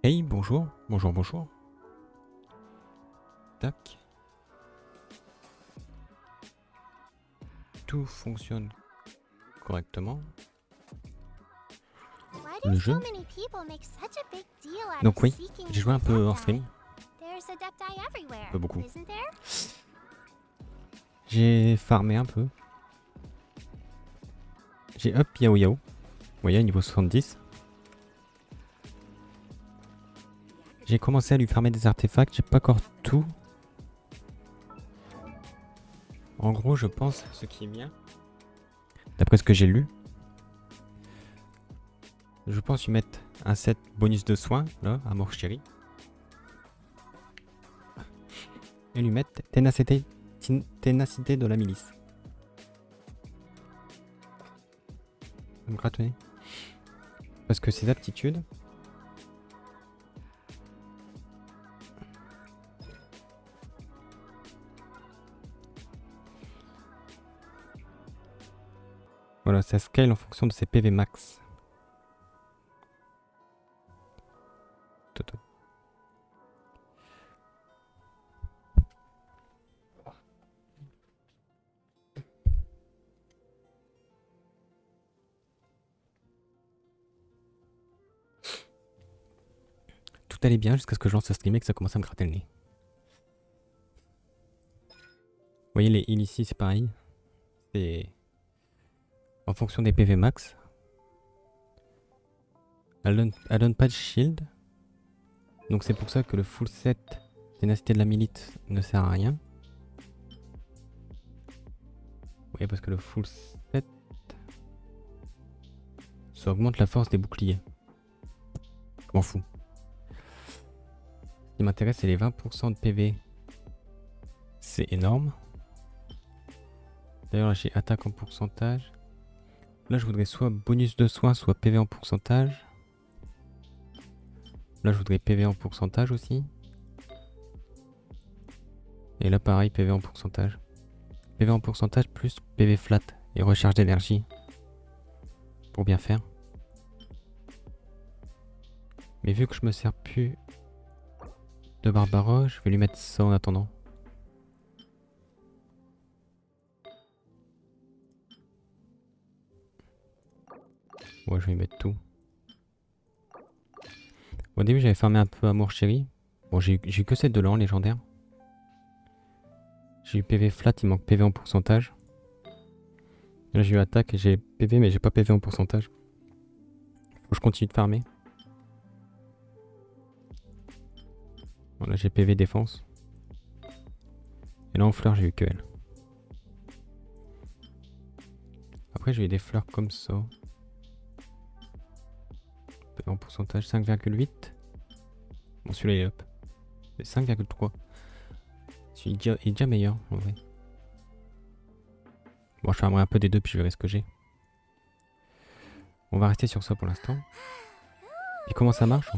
Hey, bonjour, bonjour, bonjour. Tac. Tout fonctionne correctement. Le jeu. Donc oui, j'ai joué un peu hors stream. Un peu beaucoup. J'ai farmé un peu. J'ai up Yao Yao. Vous voyez, niveau 70. J'ai commencé à lui farmer des artefacts, j'ai pas encore tout. En gros, je pense ce qui est bien, d'après ce que j'ai lu, je pense lui mettre un set bonus de soins, là, à mort chérie. Et lui mettre ténacité de la milice. Ça me gratouille. Parce que ses aptitudes... Voilà, ça scale en fonction de ses PV max. Toto. Tout allait bien jusqu'à ce que je lance ce stream et que ça commence à me gratter le nez. Vous voyez les heals ici, c'est pareil. C'est en fonction des PV max. Elle donne pas de shield. Donc c'est pour ça que le full set ténacité de la milite ne sert à rien. Vous voyez, parce que le full set... Ça augmente la force des boucliers. Je m'en fous. Ce qui m'intéresse, c'est les 20% de PV. C'est énorme. D'ailleurs, là, j'ai attaque en pourcentage. Là, je voudrais soit bonus de soins, soit PV en pourcentage. Là, je voudrais PV en pourcentage aussi. Et là, pareil, PV en pourcentage. PV en pourcentage plus PV flat et recharge d'énergie. Pour bien faire. Mais vu que je me sers plus de Barbara, je vais lui mettre ça en attendant. Ouais, je vais y mettre tout. Au début, j'avais farmé un peu Amour Chéri. Bon, j'ai eu que ces deux-là en légendaire. J'ai eu PV flat, il manque PV en pourcentage. Là, j'ai eu attaque et j'ai PV, mais j'ai pas PV en pourcentage. Faut que je continue de farmer. Bon, là, j'ai PV défense. Et là, en fleurs, j'ai eu que elle. Après, j'ai eu des fleurs comme ça. PV en pourcentage 5,8. Bon, celui-là, il est up. 5,3. Il est déjà meilleur, en vrai. Bon, je farmerai un peu des deux, puis je verrai ce que j'ai. On va rester sur ça pour l'instant. Et comment ça marche,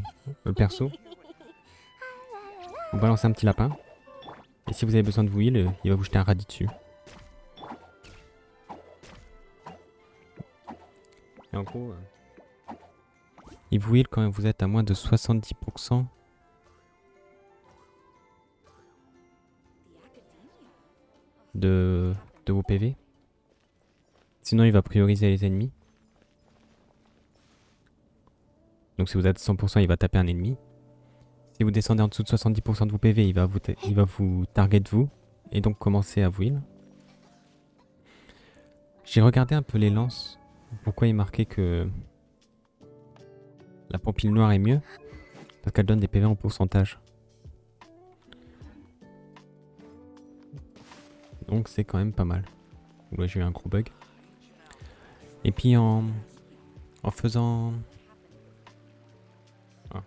le perso? On balance un petit lapin. Et si vous avez besoin de vous heal, il va vous jeter un radis dessus. Et en gros, il vous heal quand vous êtes à moins de 70% de vos PV. Sinon, il va prioriser les ennemis. Donc si vous êtes 100%, il va taper un ennemi. Si vous descendez en dessous de 70% de vos PV, il va vous target vous. Et donc commencer à vous heal. J'ai regardé un peu les lances. Pourquoi il marquait que la pampille noire est mieux? Parce qu'elle donne des PV en pourcentage. Donc c'est quand même pas mal. Ouais, j'ai eu un gros bug. Et puis en faisant... Ah.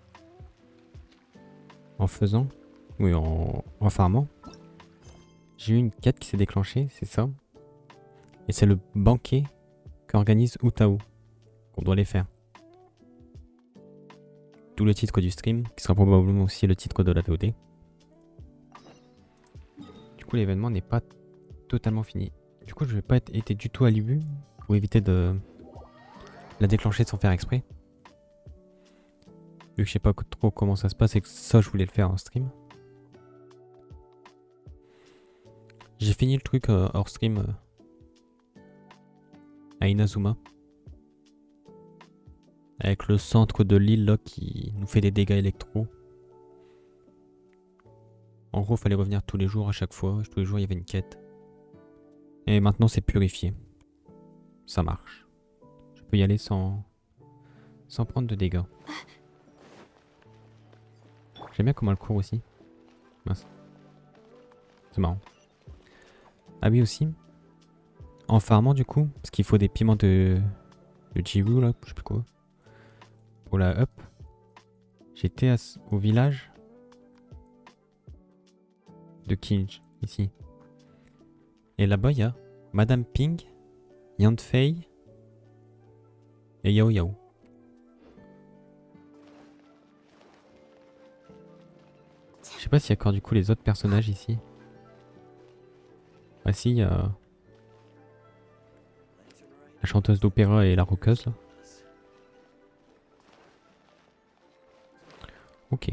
Oui, en farmant. J'ai eu une quête qui s'est déclenchée, c'est ça. Et c'est le banquet qu'organise Hu Tao qu'on doit aller faire. D'où le titre du stream, qui sera probablement aussi le titre de la VOD. Du coup, l'événement n'est pas totalement fini. Du coup, je vais pas été du tout à l'IBU pour éviter de la déclencher sans faire exprès. Vu que je sais pas trop comment ça se passe et que ça, je voulais le faire en stream. J'ai fini le truc hors stream à Inazuma. Avec le centre de l'île là qui nous fait des dégâts électro. En gros, fallait revenir tous les jours à chaque fois. Tous les jours, il y avait une quête. Et maintenant, c'est purifié. Ça marche. Je peux y aller sans prendre de dégâts. J'aime bien comment elle court aussi. Mince. C'est marrant. Ah oui aussi. En farmant du coup, parce qu'il faut des piments de Jiwu là, je sais plus quoi. Pour la up. J'étais au village de Kinj, ici. Et là-bas, il y a Madame Ping, Yanfei et Yao Yao. Je sais pas s'il y a encore du coup les autres personnages ici. Ah si, il y a la chanteuse d'opéra et la rockeuse là. Ok.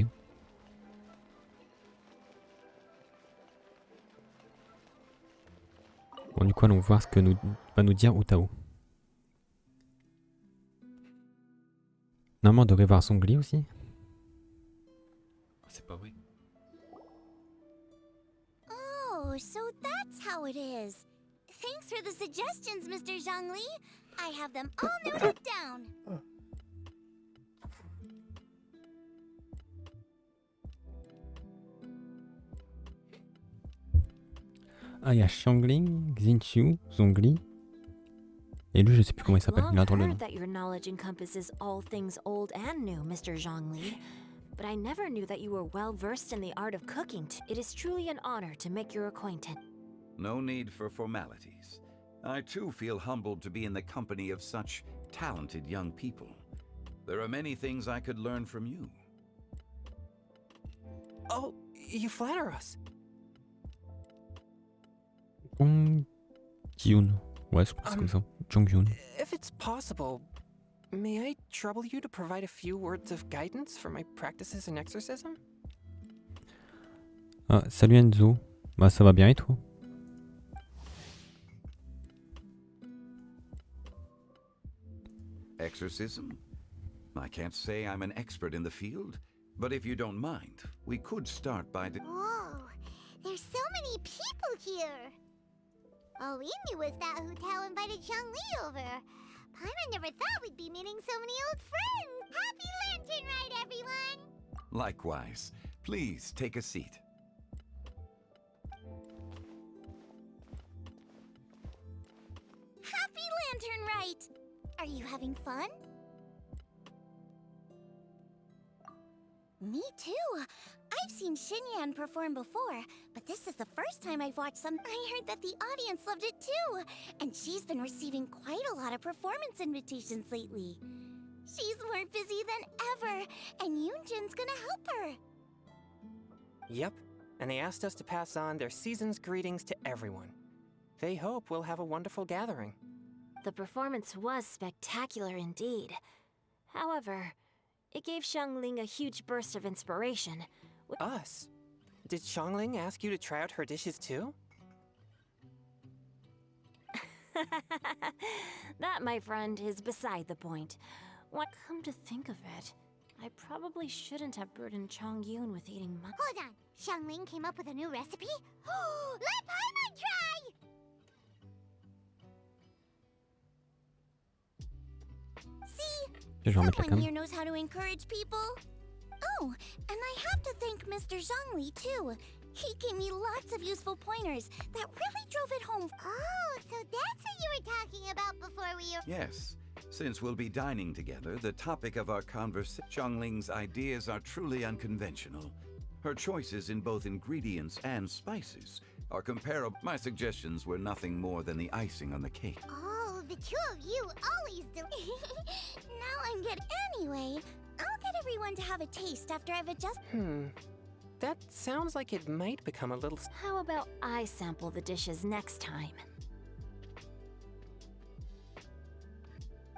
Bon du coup allons voir ce que va nous dire Hu Tao. Normalement on devrait voir Zonghli aussi. C'est pas vrai. Oh, so that's how it is. Thanks for the suggestions, Mr. Xiangling. I have them all noted down. Ah, il y a Xiangling, Xinqiu, Zonghli Et lui, je sais plus comment il s'appelle. Long Il a un drôle de nom. heard that your knowledge encompasses all things old and new, Mr. Zhongli. But I never knew that you were well versed in the art of cooking. It is truly an honor to make your acquaintance. No need for formalities. I too feel humbled to be in the company of such talented young people. There are many things I could learn from you. Oh, you flatter us. Chongyun. Ouais, c'est comme ça. Chongyun. If it's possible, may I trouble you to provide a few words of guidance for my practices in exorcism? Ah, salut Enzo. Bah, ça va bien et toi? Exorcism? I can't say I'm an expert in the field, but if you don't mind, we could start by... Whoa, there's so many people here. All we knew was that Hu Tao invited Xiangling over. Paimon never thought we'd be meeting so many old friends. Happy Lantern Ride, everyone! Likewise. Please take a seat. Happy Lantern Ride! Are you having fun? Me too. I've seen Xinyan perform before, but this is the first time I've watched some. I heard that the audience loved it too, and she's been receiving quite a lot of performance invitations lately. She's more busy than ever, and Yunjin's gonna help her. Yep, and they asked us to pass on their season's greetings to everyone. They hope we'll have a wonderful gathering. The performance was spectacular indeed. However, it gave Xiangling a huge burst of inspiration. Us? Did Xiangling ask you to try out her dishes too? That, my friend, is beside the point. What come to think of it, I probably shouldn't have burdened Chongyun with eating my— Hold on, Xiangling came up with a new recipe? Let Paimon try! See? Je vais remettre la Someone cam. here knows how to encourage people. Oh, and I have to thank Mr. Zonghli too. He gave me lots of useful pointers that really drove it home. Oh, so that's what you were talking about before we... Yes. Since we'll be dining together, the topic of our conversation... Xiangling's ideas are truly unconventional. Her choices in both ingredients and spices are comparable. My suggestions were nothing more than the icing on the cake. Oh, the two of you always do... Now I'm good. Anyway, I'll get everyone to have a taste after I've adjusted... That sounds like it might become a little... How about I sample the dishes next time?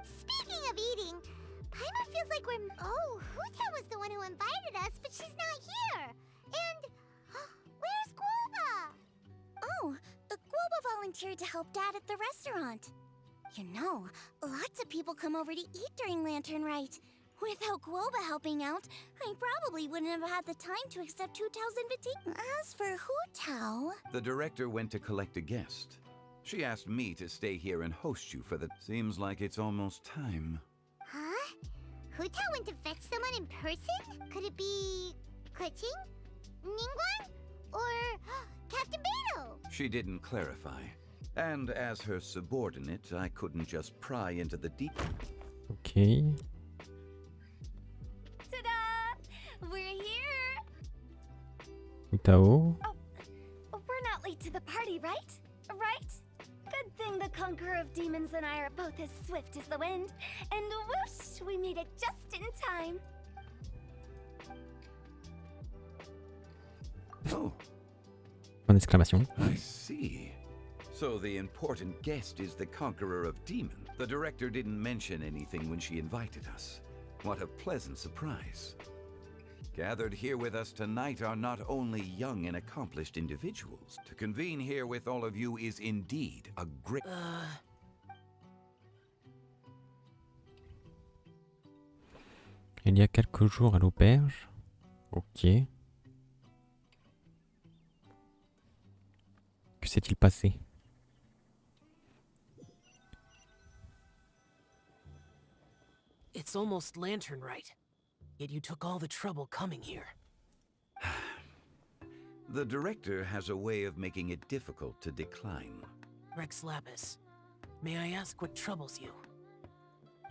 Speaking of eating, Paimon feels like we're... Oh, Hu Tao was the one who invited us, but she's not here. And... Where's Guoba? Oh, Guoba volunteered to help Dad at the restaurant. You know, lots of people come over to eat during Lantern Rite. Without Guoba helping out, I probably wouldn't have had the time to accept Hu Tao's invitation. As for Hu Tao... The director went to collect a guest. She asked me to stay here and host you for the... Seems like it's almost time. Huh? Hu Tao went to fetch someone in person? Could it be... Keqing? Ningguang? Or... Captain Beidou? She didn't clarify. And as her subordinate, I couldn't just pry into the deep... Ok. Ta-da! We're here! Hu Tao. Oh, we're not late to the party, right? Right? Good thing the Conqueror of Demons and I are both as swift as the wind. And whoosh, we made it just in time. Oh, Point d'exclamation. I see. So the important guest is the Conqueror of Demons. The director didn't mention anything when she invited us. What a pleasant surprise. Gathered here with us tonight are not only young and accomplished individuals. To convene here with all of you is indeed a great... Il y a quelques jours à l'auberge. Ok. Que s'est-il passé? It's almost Lantern Rite, yet you took all the trouble coming here. The director has a way of making it difficult to decline. Rex Lapis, May I ask what troubles you?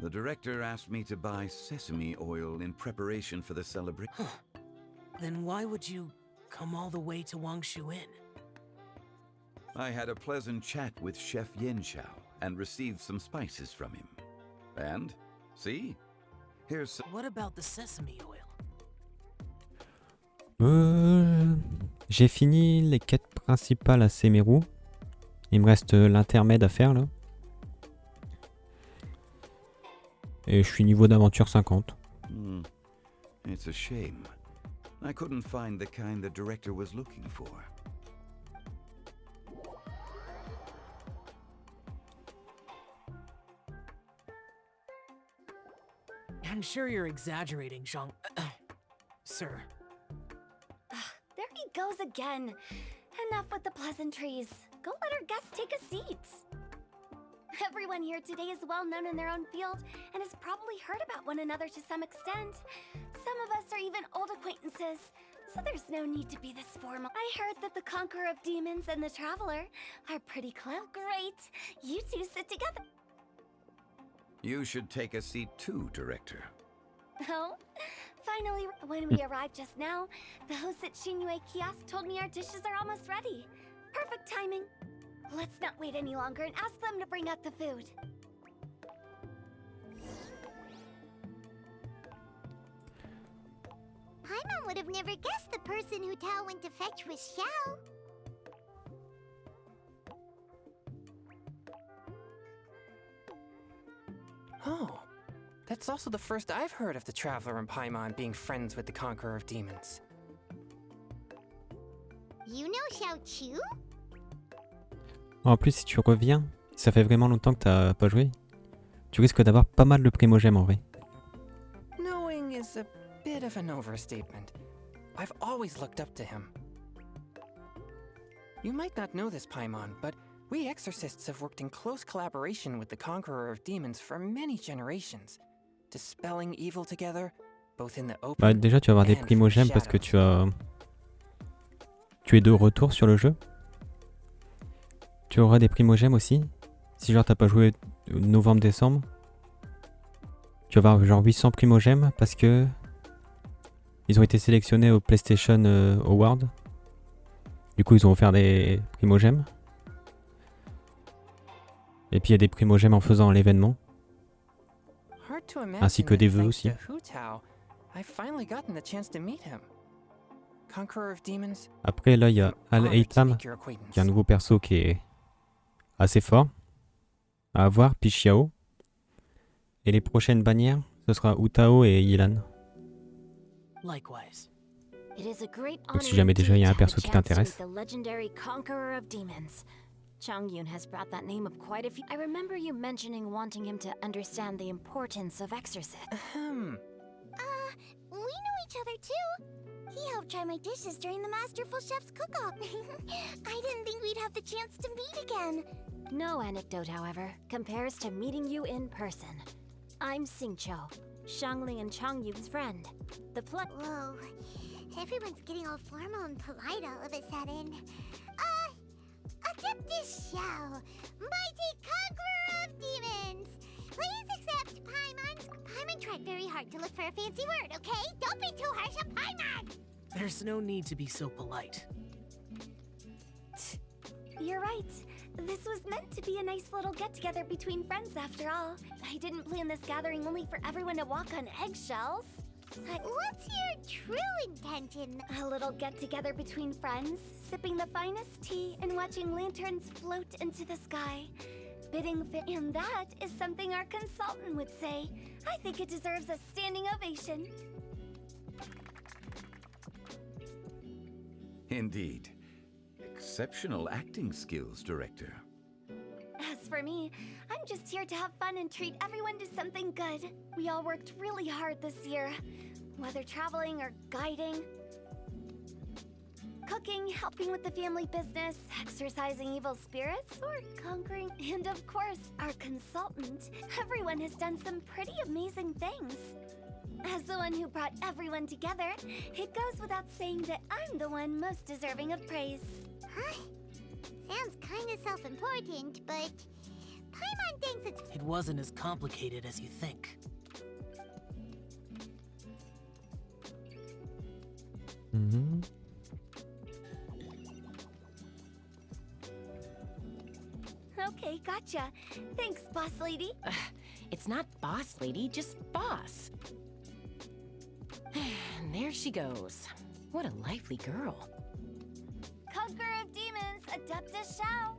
The director asked me to buy sesame oil in preparation for the celebration. Then why would you come all the way to Wangshu Inn? I had a pleasant chat with Chef Xiao and received some spices from him. And, see? Here's some... What about the sesame oil? J'ai fini les quêtes principales à Semeru. Il me reste l'intermède à faire là. Et je suis niveau d'aventure 50. It's a shame. I couldn't find the kind the director was looking for. I'm sure you're exaggerating, Sir. There he goes again. Enough with the pleasantries. Go let our guests take a seat. Everyone here today is well known in their own field and has probably heard about one another to some extent. Some of us are even old acquaintances, so there's no need to be this formal. I heard that the Conqueror of Demons and the Traveler are pretty close. Great! You two sit together. You should take a seat too, Director. Oh? Finally, when we arrived just now, the host at Xinqiu kiosk told me our dishes are almost ready. Perfect timing. Let's not wait any longer and ask them to bring out the food. Paimon would have never guessed the person Hu Tao went to fetch was Xiao. Oh, that's also the first I've heard of the Traveler and Paimon being friends with the Conqueror of Demons. You know Xiao Chu? En plus, si tu reviens, ça fait vraiment longtemps que t'as pas joué. Tu risques d'avoir pas mal de primogèmes en vrai. Knowing is a bit of an overstatement. I've always looked up to him. You might not know this, Paimon, but we exorcists have worked in close collaboration with the Conqueror of Demons for many generations, dispelling evil together, both in the open Bah déjà, tu vas avoir des and primogèmes parce que shadows. tu es de retour sur le jeu. Tu auras des primogèmes aussi. Si genre t'as pas joué novembre-décembre, tu vas avoir genre 800 primogèmes parce que ils ont été sélectionnés au PlayStation Award. Du coup, ils ont offert des primogèmes. Et puis il y a des primogèmes en faisant l'événement. Hard to Ainsi que imagine des that vœux thanks aussi. to Hu Tao, I've finally gotten the chance to meet him. Conqueror of Demons. Après là, il y a Al Honored to Aitam make your qui est un acquaintance. nouveau perso qui est assez fort à avoir, puis Xiao. Et les prochaines bannières, ce sera Hu Tao et Yilan. Likewise. It is a great Donc honor si jamais déjà il y a un indeed to have perso a qui chance to meet t'intéresse. the legendary Conqueror of Demons. Chongyun has brought that name up quite a few. I remember you mentioning wanting him to understand the importance of exorcism. Ahem. We know each other too. He helped try my dishes during the Masterful Chef's cook-off. I didn't think we'd have the chance to meet again. No anecdote, however, compares to meeting you in person. I'm Xinqiu, Xiangling and Chongyun's friend. The Whoa, everyone's getting all formal and polite all of a sudden. Adeptus Xiao, mighty conqueror of demons. Please accept Paimon's... Paimon tried very hard to look for a fancy word, okay? Don't be too harsh on Paimon! There's no need to be so polite. You're right. This was meant to be a nice little get-together between friends after all. I didn't plan this gathering only for everyone to walk on eggshells. What's your true intention? A little get-together between friends, sipping the finest tea and watching lanterns float into the sky. Bidding fit, and that is something our consultant would say. I think it deserves a standing ovation. Indeed. Exceptional acting skills, Director. As for me, I'm just here to have fun and treat everyone to something good. We all worked really hard this year, whether traveling or guiding, cooking, helping with the family business, exorcising evil spirits, or conquering, and of course, our consultant. Everyone has done some pretty amazing things. As the one who brought everyone together, it goes without saying that I'm the one most deserving of praise. Huh? Sounds kinda self-important, but Paimon thinks it's It wasn't as complicated as you think. Mhm. Okay, gotcha. Thanks, boss lady. It's not boss lady, just boss. And there she goes. What a lively girl. Conqueror of demons, Adeptus Xiao.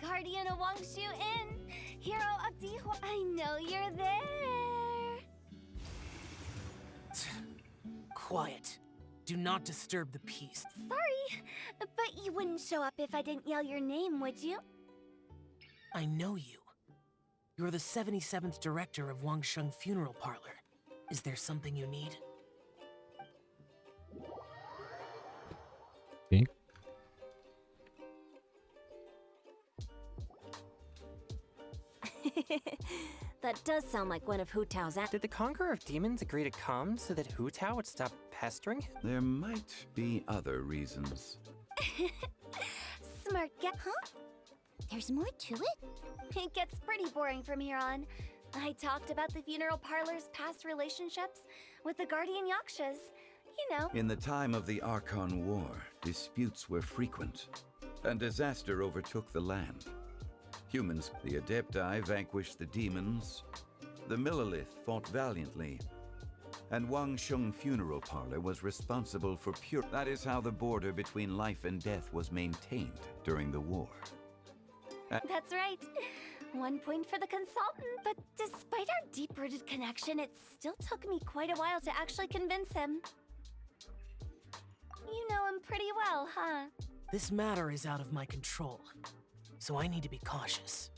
Guardian of Wangshu Inn. Hero of Dihua. I know you're there. Quiet. Do not disturb the peace. Sorry, but you wouldn't show up if I didn't yell your name, would you? I know you. You're the 77th director of Wangsheng Funeral Parlor. Is there something you need? Okay. That does sound like one of Hu Tao's Did the Conqueror of Demons agree to come so that Hu Tao would stop pestering him? There might be other reasons. Smart guy. Huh? there's more to it? It gets pretty boring from here on. I talked about the funeral parlor's past relationships with the guardian yakshas. You know. In the time of the Archon War, disputes were frequent, and disaster overtook the land. Humans, the Adepti, vanquished the demons. The Millelith fought valiantly, and Wangsheng Funeral Parlor was responsible for pure. That is how the border between life and death was maintained during the war. That's right. 1 point for the consultant, but despite our deep-rooted connection, it still took me quite a while to actually convince him. You know him pretty well, huh? This matter is out of my control, so I need to be cautious.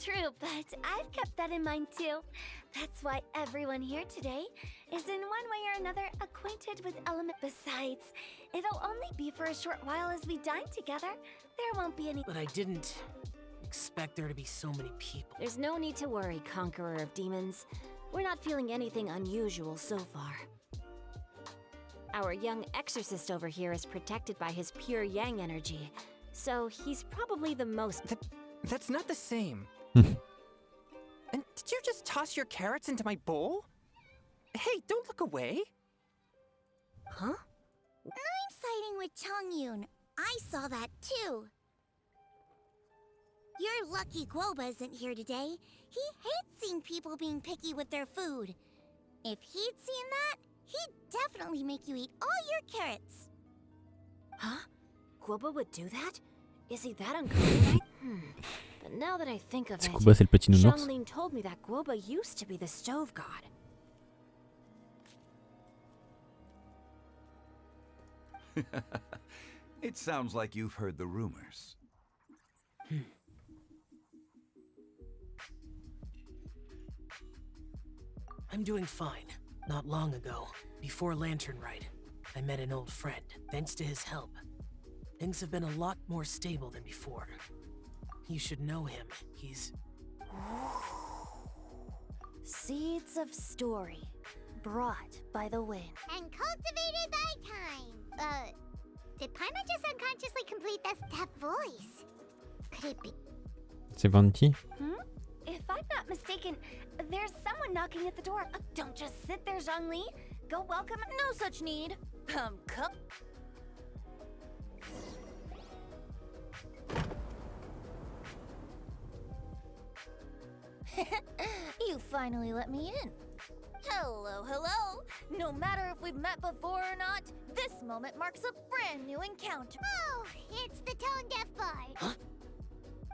True, but I've kept that in mind too. That's why everyone here today is in one way or another acquainted with Element. Besides, it'll only be for a short while as we dine together. There won't be any. But I didn't expect there to be so many people. There's no need to worry, Conqueror of Demons. We're not feeling anything unusual so far. Our young exorcist over here is protected by his pure yang energy, so he's probably the most. That's not the same. And did you just toss your carrots into my bowl? Hey, don't look away. Huh? I'm siding with Chongyun. I saw that too. You're lucky Guoba isn't here today. He hates seeing people being picky with their food. If he'd seen that, he'd definitely make you eat all your carrots. Huh? Guoba would do that? Is he that unkind? But now that I think of C'est it, Guoba, c'est le petit nounours. Xiangling told me that Guoba used to be the stove god. It sounds like you've heard the rumors. I'm doing fine. Not long ago, before Lantern Rite, I met an old friend. Thanks to his help, things have been a lot more stable than before. You should know him. He's... Seeds of story, brought by the wind. And cultivated by time. Did Paimon just unconsciously complete that voice? Could it be? C'est Venti. If I'm not mistaken, there's someone knocking at the door. Don't just sit there, Zhongli. Go welcome. No such need. Come. You finally let me in. Hello. No matter if we've met before or not, this moment marks a brand new encounter. Oh, it's the tone-deaf bard.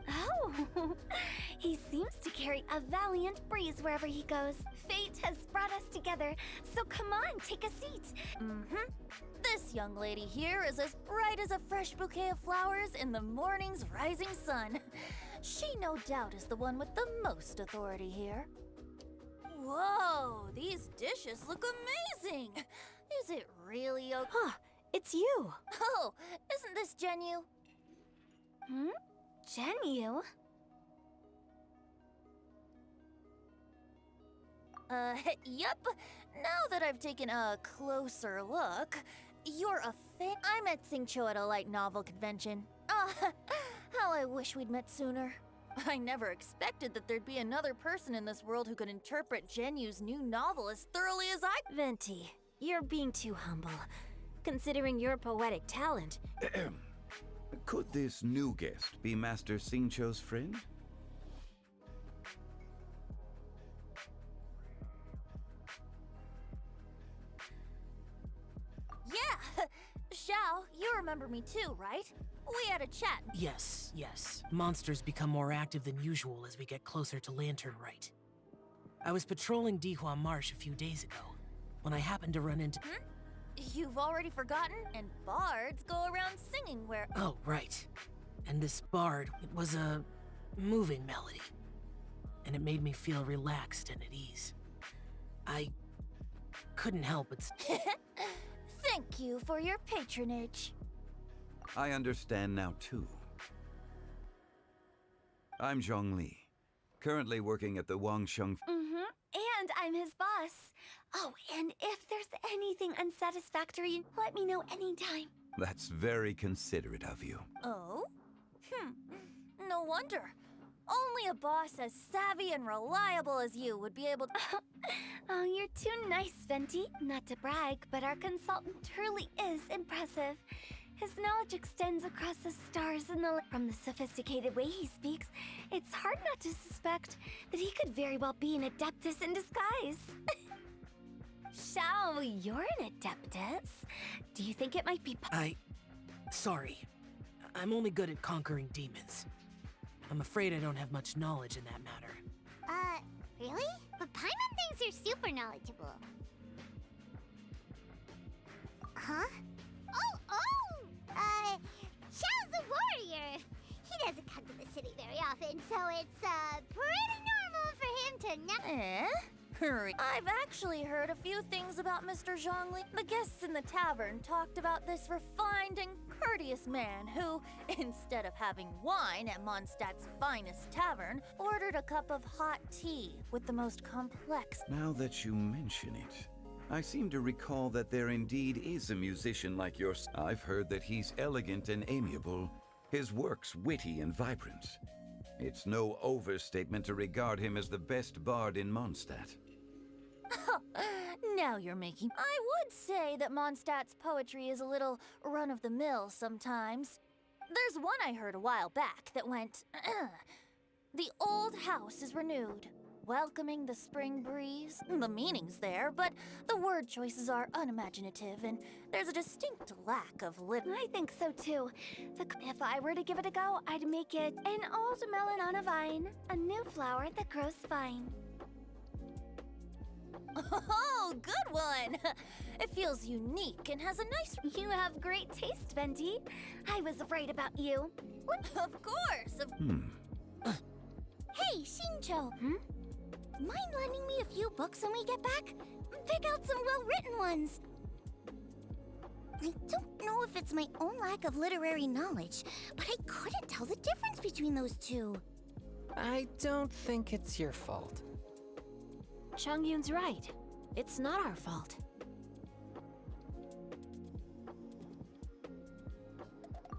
Oh, he seems to carry a valiant breeze wherever he goes. Fate has brought us together, so come on, take a seat. This young lady here is as bright as a fresh bouquet of flowers in the morning's rising sun. She no doubt is the one with the most authority here. Whoa, these dishes look amazing. Is it really okay? Huh, it's you. Oh, isn't this Xinqiu? Xinqiu? Yep. Now that I've taken a closer look, you're a fan. I met Xinqiu at a light novel convention. How How I wish we'd met sooner. I never expected that there'd be another person in this world who could interpret Genyu's new novel as thoroughly as I— Venti, you're being too humble. Considering your poetic talent. Could this new guest be Master Xinqiu's friend? Yeah! Xiao, you remember me too, right? We had a chat. Yes, yes. Monsters become more active than usual as we get closer to Lantern Rite. I was patrolling Dihua Marsh a few days ago when I happened to run into— You've already forgotten? And bards go around singing where— Oh, right. And this bard, it was a moving melody. And it made me feel relaxed and at ease. I couldn't help but— Thank you for your patronage. I understand now too. I'm Zonghli, currently working at the Wangsheng. And I'm his boss. Oh, and if there's anything unsatisfactory, let me know anytime. That's very considerate of you. Oh? No wonder. Only a boss as savvy and reliable as you would be able to— Oh, you're too nice, Venti. Not to brag, but our consultant truly is impressive. His knowledge extends across the stars and from the sophisticated way he speaks, it's hard not to suspect that he could very well be an adeptus in disguise. Xiao, you're an adeptus. Do you think it might be— Sorry. I'm only good at conquering demons. I'm afraid I don't have much knowledge in that matter. Really? But Paimon thinks you're super knowledgeable. Huh? Xiao's a warrior. He doesn't come to the city very often, so it's, pretty normal for him to not— Hurry. I've actually heard a few things about Mr. Xiangling. The guests in the tavern talked about this refined and courteous man who, instead of having wine at Mondstadt's finest tavern, ordered a cup of hot tea with the most complex— Now that you mention it, I seem to recall that there indeed is a musician like yours. I've heard that he's elegant and amiable, his works witty and vibrant. It's no overstatement to regard him as the best bard in Mondstadt. Now you're making— I would say that Mondstadt's poetry is a little run-of-the-mill sometimes. There's one I heard a while back that went— The old house is renewed, welcoming the spring breeze. The meaning's there, but the word choices are unimaginative, and there's a distinct lack of I think so too. If I were to give it a go, I'd make it an old melon on a vine, a new flower that grows fine. Oh, good one! It feels unique and has a nice— You have great taste, Venti. I was right about you. Of course! Hey, Xinqiu! Mind lending me a few books when we get back? Pick out some well-written ones. I don't know if it's my own lack of literary knowledge, but I couldn't tell the difference between those two. I don't think it's your fault. Chongyun's right. It's not our fault.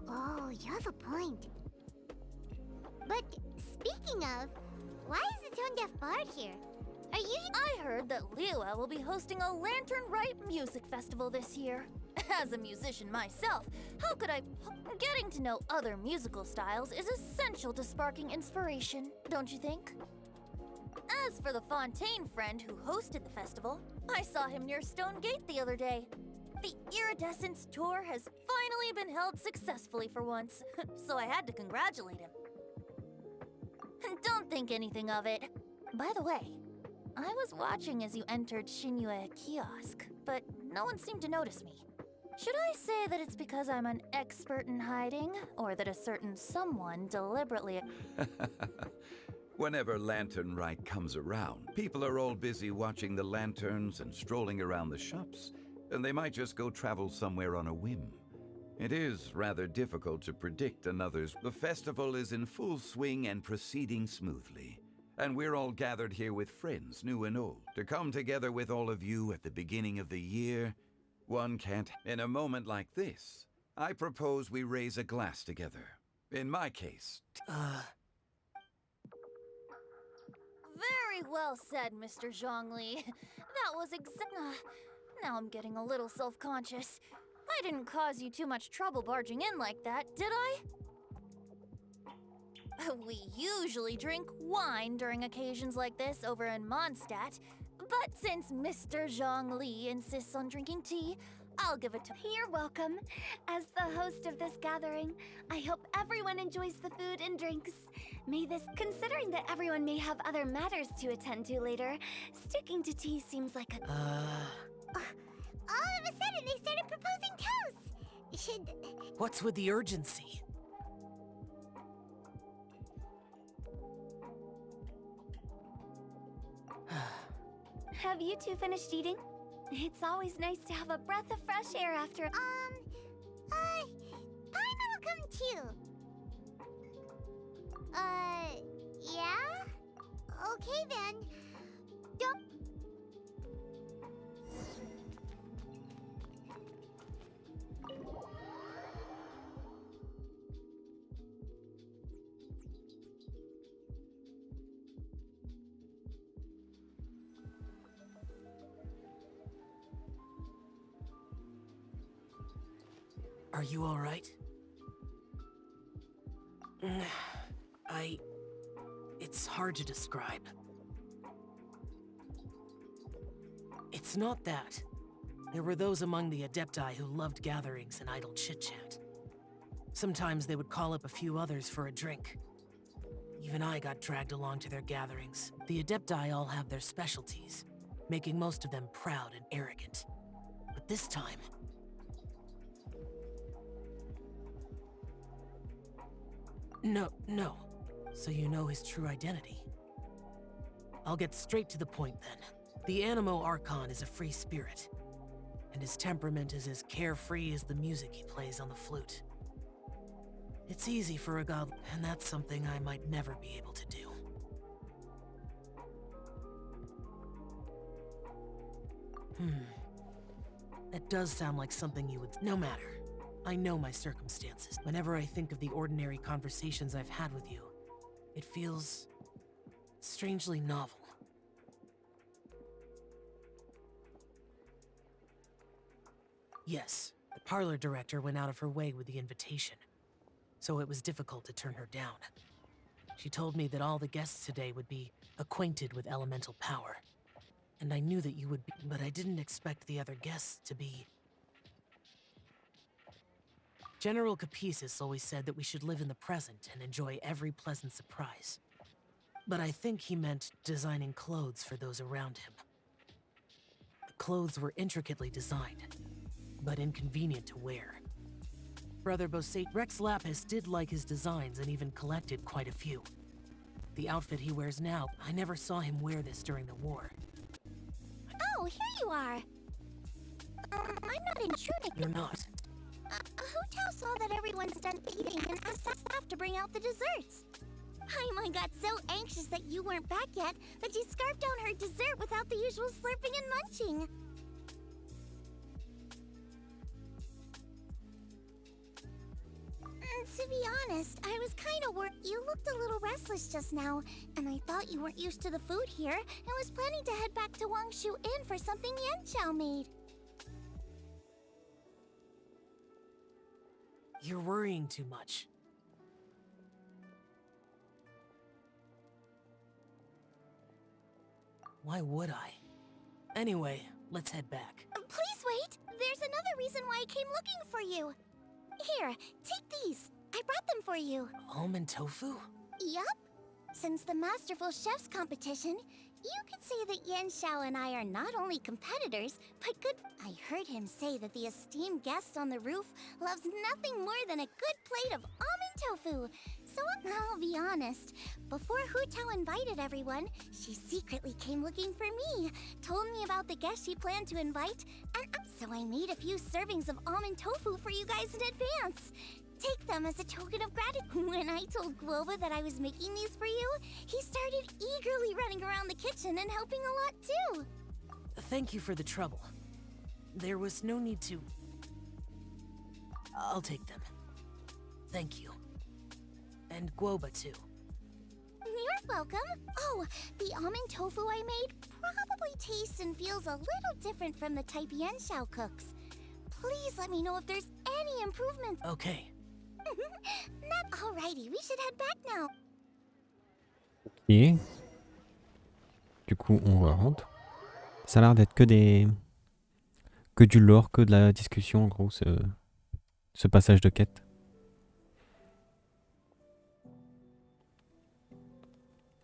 Oh, you have a point. But speaking of, why is the tone-deaf bard here? Are you— I heard that Liua will be hosting a Lantern Rite music festival this year. As a musician myself, how could I— Getting to know other musical styles is essential to sparking inspiration, don't you think? As for the Fontaine friend who hosted the festival, I saw him near Stone Gate the other day. The Iridescence tour has finally been held successfully for once, so I had to congratulate him. Don't think anything of it. By the way, I was watching as you entered Xinyue kiosk, but no one seemed to notice me. Should I say that it's because I'm an expert in hiding, or that a certain someone deliberately— Whenever Lantern Rite comes around, people are all busy watching the lanterns and strolling around the shops, and they might just go travel somewhere on a whim. It is rather difficult to predict another's— The festival is in full swing and proceeding smoothly, and we're all gathered here with friends, new and old. To come together with all of you at the beginning of the year, one can't— In a moment like this, I propose we raise a glass together. In my case, Very well said, Mr. Zhongli. That was now I'm getting a little self-conscious. I didn't cause you too much trouble barging in like that, did I? We usually drink wine during occasions like this over in Mondstadt, but since Mr. Zhongli insists on drinking tea, I'll give it to him. You're welcome. As the host of this gathering, I hope everyone enjoys the food and drinks. Considering that everyone may have other matters to attend to later, sticking to tea seems like a... All of a sudden, they started proposing toasts. Should... What's with the urgency? Have you two finished eating? It's always nice to have a breath of fresh air after... Paimon will come too. Yeah? Okay then. Don't... Are you all right? It's hard to describe. It's not that. There were those among the Adepti who loved gatherings and idle chit-chat. Sometimes they would call up a few others for a drink. Even I got dragged along to their gatherings. The Adepti all have their specialties, making most of them proud and arrogant. But this time... No. So you know his true identity. I'll get straight to the point then. The Animo Archon is a free spirit, and his temperament is as carefree as the music he plays on the flute. It's easy for a god, and that's something I might never be able to do. That does sound like something you would... No matter. I know my circumstances. Whenever I think of the ordinary conversations I've had with you, it feels... strangely novel. Yes, the parlor director went out of her way with the invitation, so it was difficult to turn her down. She told me that all the guests today would be acquainted with elemental power, and I knew that you would be, but I didn't expect the other guests to be... General Capices always said that we should live in the present and enjoy every pleasant surprise. But I think he meant designing clothes for those around him. The clothes were intricately designed, but inconvenient to wear. Brother Bosate Rex Lapis did like his designs and even collected quite a few. The outfit he wears now, I never saw him wear this during the war. Oh, here you are. I'm not intruding. You're not. Hu Tao saw that everyone's done eating and asked staff to bring out the desserts. Paimon got so anxious that you weren't back yet that she scarfed down her dessert without the usual slurping and munching. To be honest, I was kind of worried. You looked a little restless just now, and I thought you weren't used to the food here and was planning to head back to Wangshu Inn for something Yanqiao made. You're worrying too much. Why would I? Anyway, let's head back. Please wait! There's another reason why I came looking for you. Here, take these. I brought them for you. Almond tofu? Yup. Since the Masterful Chefs competition, you could say that Xiao and I are not only competitors, but good... I heard him say that the esteemed guest on the roof loves nothing more than a good plate of almond tofu. So I'll be honest, before Hu Tao invited everyone, she secretly came looking for me, told me about the guests she planned to invite, and so I made a few servings of almond tofu for you guys in advance. Take them as a token of gratitude. When I told Guoba that I was making these for you, he started eagerly running around the kitchen and helping a lot too. Thank you for the trouble. There was no need to... I'll take them. Thank you. And guoba too. You're welcome. Oh, the almond tofu I made probably tastes and feels a little different from the type Xiao cooks. Please let me know if there's any improvements. Okay. Alrighty, we should head back now. Et du coup, on rentre. Ça a l'air d'être que du lore, que de la discussion en gros, ce passage de quête.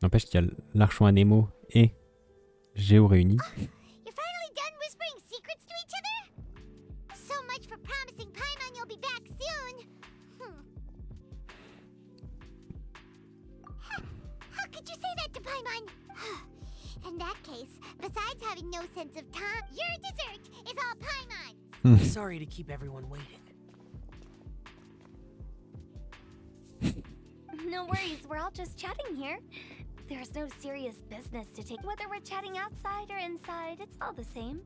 N'empêche qu'il y a l'archon à Nemo et Géo réunis. You're finally done whispering secrets to each other? So much for promising Paimon you'll be back soon. How could you say that to Paimon? In that case, besides having no sense of time, your dessert is all Paimon's. Sorry to keep everyone waiting. No worries, we're all just chatting here. There's no serious business to take. Whether we're chatting outside or inside, it's all the same.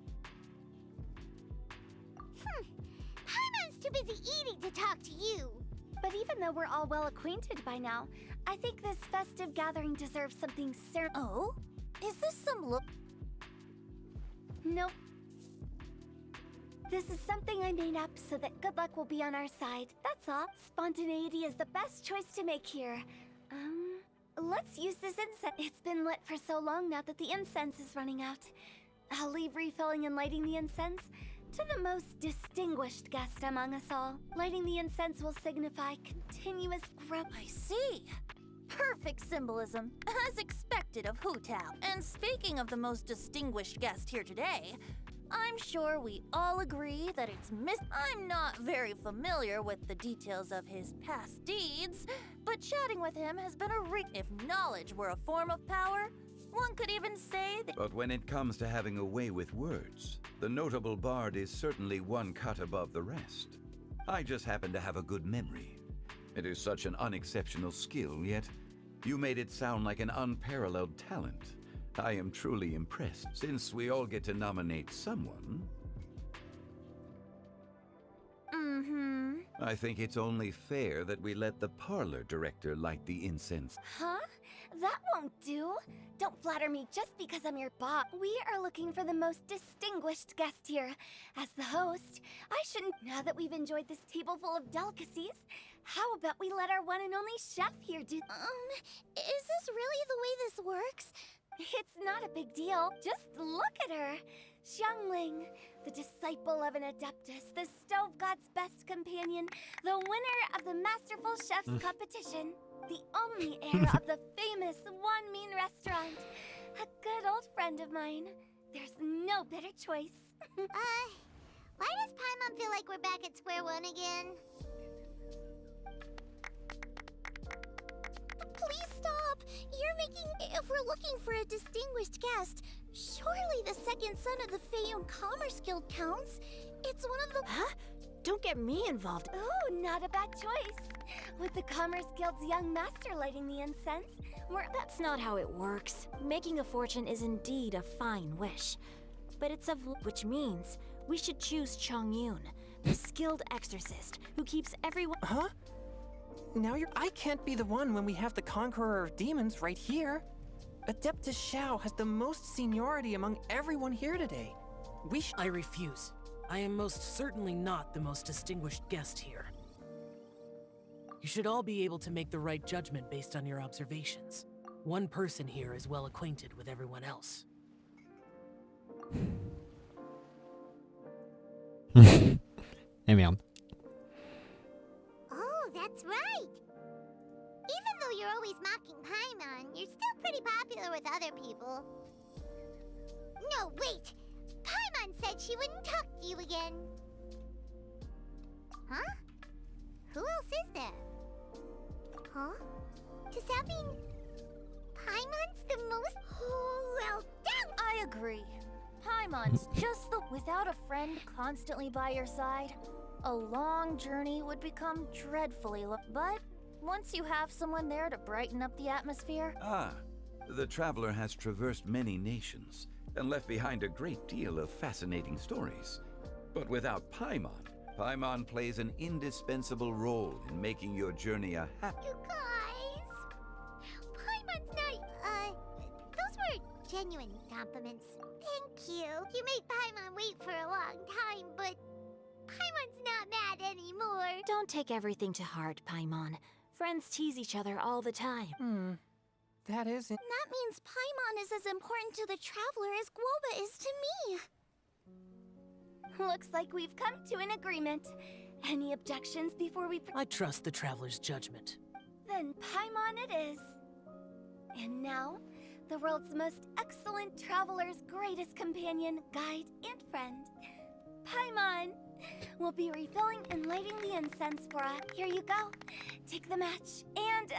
Paimon's too busy eating to talk to you. But even though we're all well acquainted by now, I think this festive gathering deserves something Oh? Is this some look? Nope. This is something I made up so that good luck will be on our side. That's all. Spontaneity is the best choice to make here. Let's use this incense. It's been lit for so long now that the incense is running out. I'll leave refilling and lighting the incense to the most distinguished guest among us all. Lighting the incense will signify continuous growth. I see. Perfect symbolism, as expected of Hu Tao. And speaking of the most distinguished guest here today, I'm sure we all agree that it's I'm not very familiar with the details of his past deeds, but chatting with him has been if knowledge were a form of power, one could even say that— But when it comes to having a way with words, the notable bard is certainly one cut above the rest. I just happen to have a good memory. It is such an unexceptional skill, yet you made it sound like an unparalleled talent. I am truly impressed. Since we all get to nominate someone, I think it's only fair that we let the parlor director light the incense. Huh? That won't do. Don't flatter me just because I'm your boss. We are looking for the most distinguished guest here. As the host, I shouldn't— Now that we've enjoyed this table full of delicacies, how about we let our one and only chef here do— Is this really the way this works? It's not a big deal. Just look at her. Xiangling, the disciple of an adeptus, the stove god's best companion, the winner of the Masterful Chef's competition, the only heir of the famous One Mean restaurant, a good old friend of mine. There's no better choice. Why does Paimon feel like we're back at square one again? Please stop! You're making— If we're looking for a distinguished guest, surely the second son of the Feiyun Commerce Guild counts. It's one of the— Huh? Don't get me involved. Oh, not a bad choice. With the Commerce Guild's young master lighting the incense, That's not how it works. Making a fortune is indeed a fine wish. But it's which means we should choose Chongyun, the skilled exorcist who keeps everyone— Huh? Now I can't be the one when we have the Conqueror of Demons right here. Adeptus Xiao has the most seniority among everyone here today. I refuse. I am most certainly not the most distinguished guest here. You should all be able to make the right judgment based on your observations. One person here is well acquainted with everyone else. Eh merde. Oh, that's right! Even though you're always mocking Paimon, you're still pretty popular with other people. No, wait! Paimon said she wouldn't talk to you again. Huh? Who else is there? Huh? Does that mean Paimon's the most— Oh, well, damn! I agree. Paimon's just the— Without a friend constantly by your side, a long journey would become dreadfully but once you have someone there to brighten up the atmosphere— The traveler has traversed many nations and left behind a great deal of fascinating stories. But without Paimon plays an indispensable role in making your journey a happy— You guys! genuine compliments. Thank you. You made Paimon wait for a long time, but Paimon's not mad anymore. Don't take everything to heart, Paimon. Friends tease each other all the time. That isn't. That means Paimon is as important to the traveler as Guoba is to me. Looks like we've come to an agreement. Any objections before we... I trust the traveler's judgment. Then Paimon it is. And now, the world's most excellent traveler's greatest companion, guide, and friend, Paimon, will be refilling and lighting the incense for us. Here you go. Take the match and...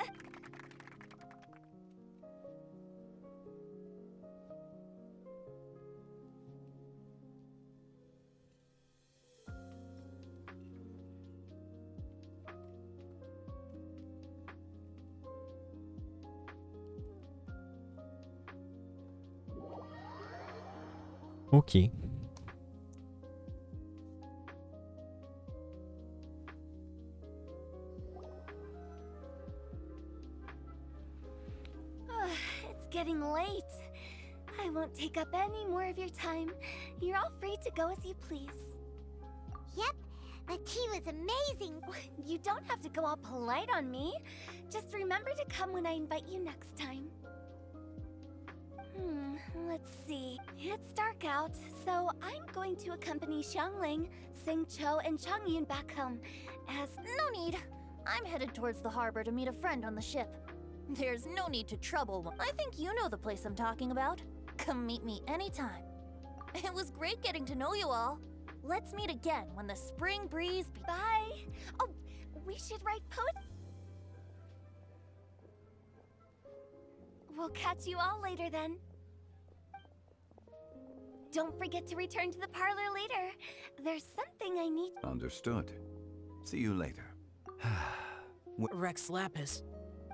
Ok. It's getting late. I won't take up any more of your time. You're all free to go as you please. Yep, the tea was amazing. You don't have to go all polite on me. Just remember to come when I invite you next time. Let's see. It's dark out, so I'm going to accompany Xiangling, Xinqiu, and Chongyun back home, as... No need. I'm headed towards the harbor to meet a friend on the ship. There's no need to trouble one. I think you know the place I'm talking about. Come meet me anytime. It was great getting to know you all. Let's meet again when the spring breeze... Bye! Oh, we should write poetry. We'll catch you all later then. Don't forget to return to the parlor later. There's something I need. Understood. See you later. Rex Lapis.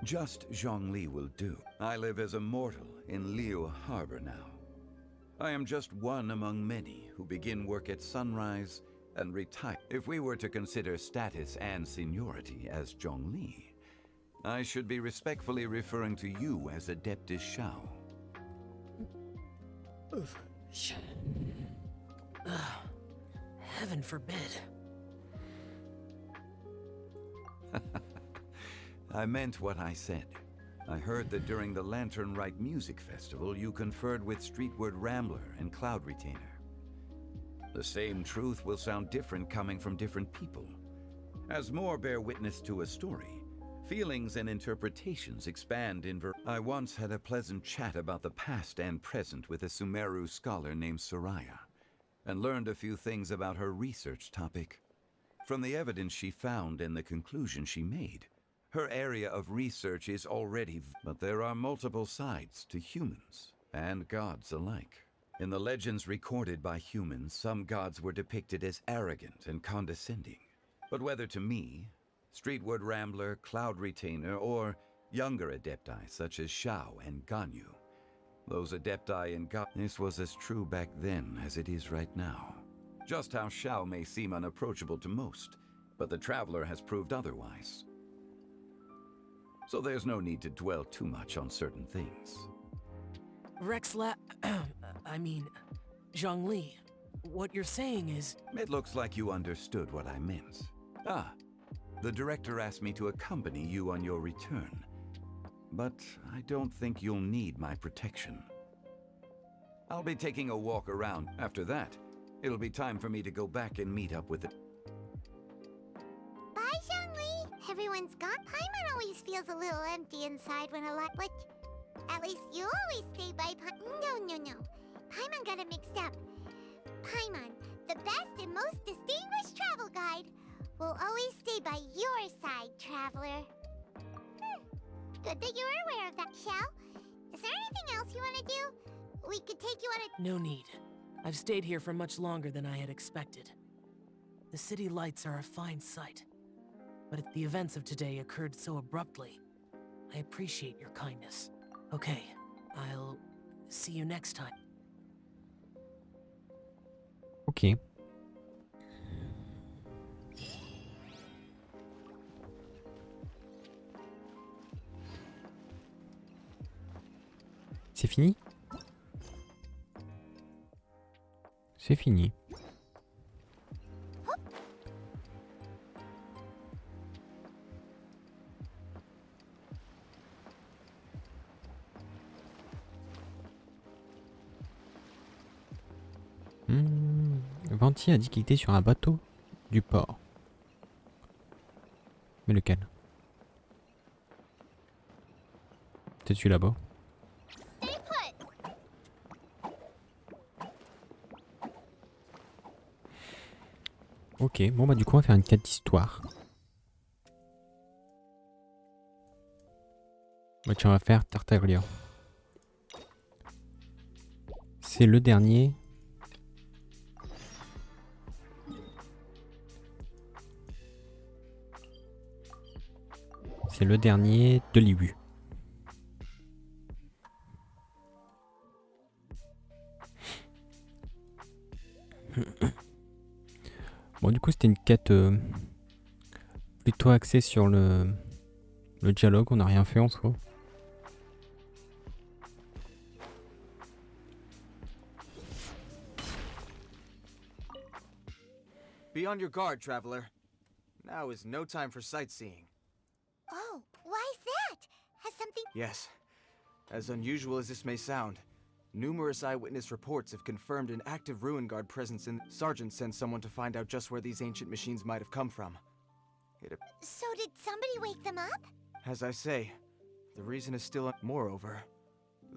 Just Zhongli will do. I live as a mortal in Liu Harbor now. I am just one among many who begin work at sunrise and retire. If we were to consider status and seniority as Zhongli, I should be respectfully referring to you as Adeptus Xiao. Heaven forbid. I meant what I said. I heard that during the Lantern Rite Music Festival, you conferred with Streetward Rambler and Cloud Retainer. The same truth will sound different coming from different people. As more bear witness to a story, feelings and interpretations expand in I once had a pleasant chat about the past and present with a Sumeru scholar named Soraya, and learned a few things about her research topic. From the evidence she found and the conclusion she made, her area of research is already... But there are multiple sides to humans and gods alike. In the legends recorded by humans, some gods were depicted as arrogant and condescending. But whether to me, Streetward Rambler, Cloud Retainer, or younger adepti such as Xiao and Ganyu, those adepti and this was as true back then as it is right now. Just how Xiao may seem unapproachable to most, but the traveler has proved otherwise. So there's no need to dwell too much on certain things. Zhongli, what you're saying is... It looks like you understood what I meant. The director asked me to accompany you on your return, but I don't think you'll need my protection. I'll be taking a walk around. After that, it'll be time for me to go back and meet up with the... Bye, Xiangling. Everyone's gone. Paimon always feels a little empty inside when but at least you always stay by No. Paimon got it mixed up. Paimon, the best and most distinguished travel guide, will always stay by your side, traveler. Good that you're aware of that, Xiao. Is there anything else you want to do? We could take you on a... No need. I've stayed here for much longer than I had expected. The city lights are a fine sight. But the events of today occurred so abruptly. I appreciate your kindness. Okay, I'll see you next time. Ok. C'est fini? C'est fini. Venti a dit qu'il était sur un bateau du port. Mais lequel? Peut-être celui là-bas. Ok, bon bah du coup on va faire une quête d'histoire. Bah tiens, on va faire Tartaglia. C'est le dernier. C'est le dernier de l'Ibu. Bon du coup c'était une quête plutôt axée sur le dialogue, on n'a rien fait en soi. Be on your guard, traveler. Now is no time for sightseeing. Oh, why is that? Has something... Yes. As unusual as this may sound, numerous eyewitness reports have confirmed an active ruin guard presence in... Sergeant sent someone to find out just where these ancient machines might have come from. So did somebody wake them up? As I say, the reason is still... Moreover,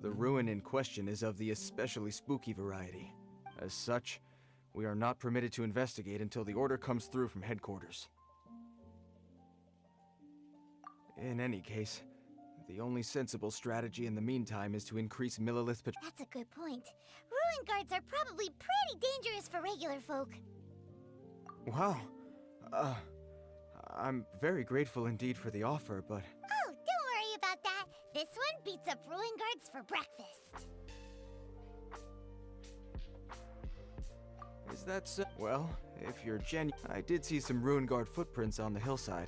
the ruin in question is of the especially spooky variety. As such, we are not permitted to investigate until the order comes through from headquarters. In any case, the only sensible strategy in the meantime is to increase Millilith patrol. That's a good point. Ruin guards are probably pretty dangerous for regular folk. Wow. I'm very grateful indeed for the offer, but... Oh, don't worry about that. This one beats up ruin guards for breakfast. Is that so? Well, if you're I did see some ruin guard footprints on the hillside.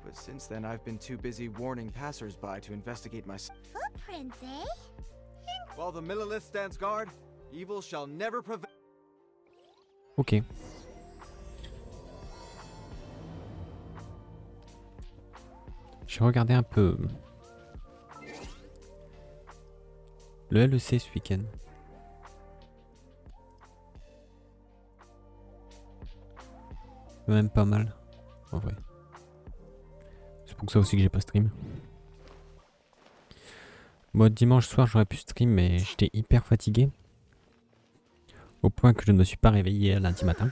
But since then, I've been too busy warning passers-by to investigate my... Footprints, eh? While the Millilith stands guard, evil shall never prevail. Ok. J'ai regardé un peu le LEC ce week-end. Même pas mal, en vrai. C'est pour ça aussi que j'ai pas stream. Bon, dimanche soir j'aurais pu stream mais j'étais hyper fatigué. Au point que je ne me suis pas réveillé lundi matin.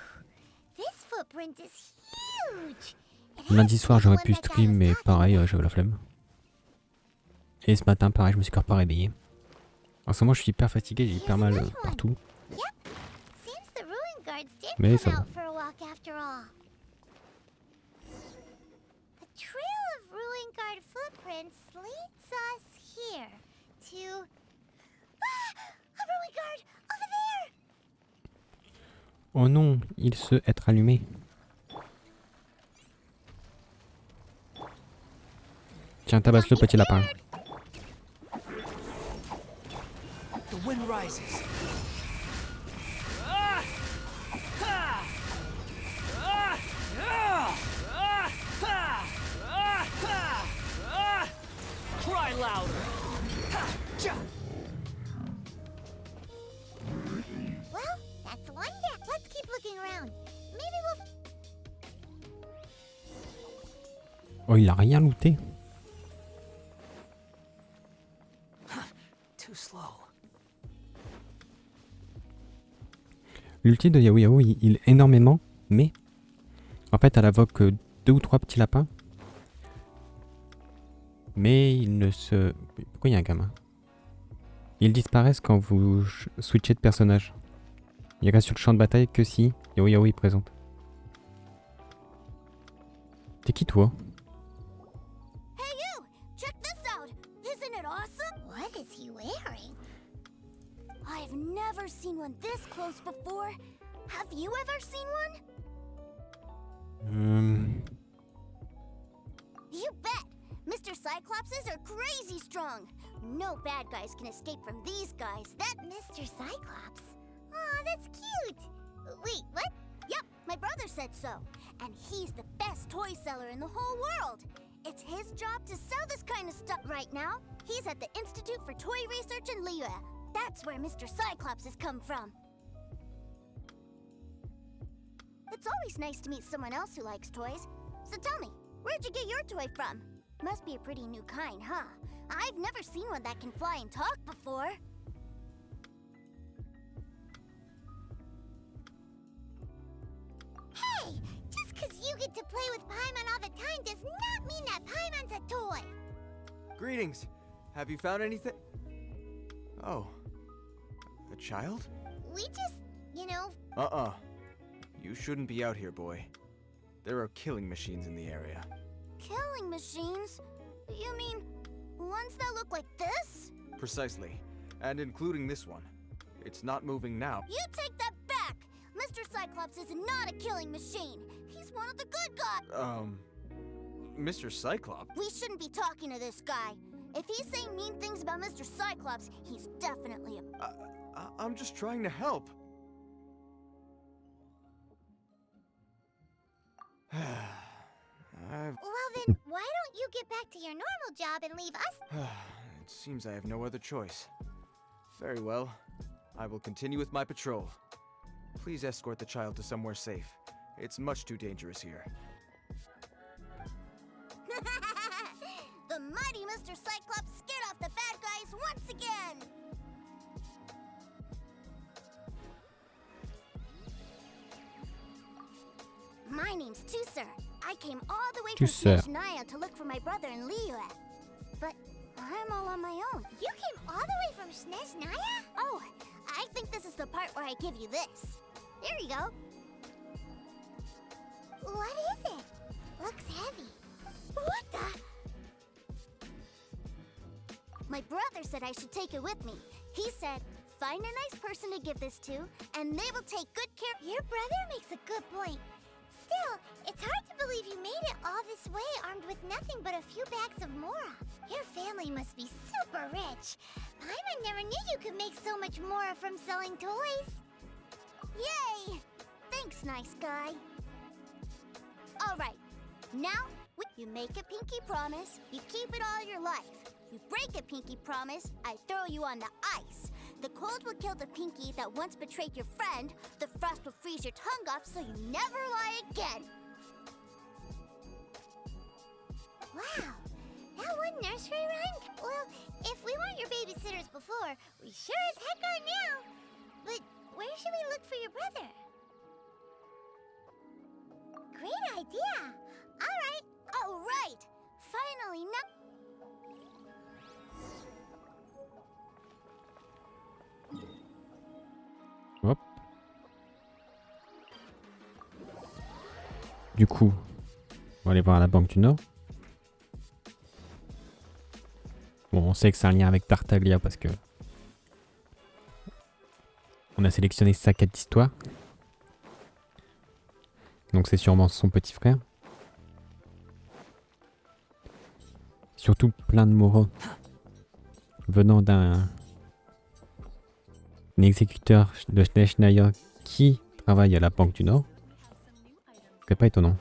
Lundi soir j'aurais pu stream mais pareil j'avais la flemme. Et ce matin pareil je me suis encore pas réveillé. En ce moment je suis hyper fatigué, j'ai hyper mal partout. Mais ça va. Footprints leads us here to... A ruin guard over there! Oh non, il se être allumé. Tiens, tabasse le petit lapin. The wind rises. Cry louder. Well, that's one deck. Let's keep looking around. Maybe we'll... Oh, il a rien looté. Too slow. L'ulti de Yahoo Yahoo, il énormément, mais en fait elle invoque 2 ou 3 petits lapins. Mais ils ne se... Pourquoi il y a un gamin? Ils disparaissent quand vous switchez de personnage. Il reste sur le champ de bataille que si Yahoo Yahoo est présente. T'es qui toi? Hey you! Check this out! Isn't it awesome? What is he wearing? I've never seen one this close before. Have you ever seen one? You bet! Mr. Cyclopses are crazy strong. No bad guys can escape from these guys. That Mr. Cyclops? Aw, that's cute. Wait, what? Yep, my brother said so. And he's the best toy seller in the whole world. It's his job to sell this kind of stuff. Right now, he's at the Institute for Toy Research in Liyue. That's where Mr. Cyclops has come from. It's always nice to meet someone else who likes toys. So tell me, where'd you get your toy from? Must be a pretty new kind, huh? I've never seen one that can fly and talk before. Hey, just 'cause you get to play with Paimon all the time does not mean that Paimon's a toy. Greetings. Have you found anything? Oh. A child? We just, you know... You shouldn't be out here, boy. There are killing machines in the area. Killing machines? You mean ones that look like this? Precisely. And including this one. It's not moving now. You take that back! Mr. Cyclops is not a killing machine. He's one of the good guys. Mr. Cyclops? We shouldn't be talking to this guy. If he's saying mean things about Mr. Cyclops, he's definitely a... I'm just trying to help. Well then, why don't you get back to your normal job and leave us? It seems I have no other choice. Very well. I will continue with my patrol. Please escort the child to somewhere safe. It's much too dangerous here. The mighty Mr. Cyclops scared off the bad guys once again! My name's Tusser. I came all the way from Tusser. Snezhnaya to look for my brother in Liyue. But I'm all on my own. You came all the way from Snezhnaya? Oh, I think this is the part where I give you this. There you go. What is it? Looks heavy. What the? My brother said I should take it with me. He said, find a nice person to give this to, and they will take good care. Your brother makes a good point. Still, it's hard to believe you made it all this way armed with nothing but a few bags of mora. Your family must be super rich. Paimon never knew you could make so much mora from selling toys. Yay! Thanks, nice guy. All right, now you make a pinky promise, you keep it all your life. You break a pinky promise, I throw you on the ice. The cold will kill the pinky that once betrayed your friend. The frost will freeze your tongue off so you never lie again. Wow, that one nursery rhyme? Well, if we weren't your babysitters before, we sure as heck are now. But where should we look for your brother? Great idea. All right. Finally, now. Hop. Du coup, on va aller voir la Banque du Nord. Bon, on sait que c'est un lien avec Tartaglia parce que on a sélectionné sa quête d'histoire. Donc c'est sûrement son petit frère. Surtout plein de moraux venant d'un exécuteur de Snezhnaya qui travaille à la Banque du Nord. C'est pas étonnant.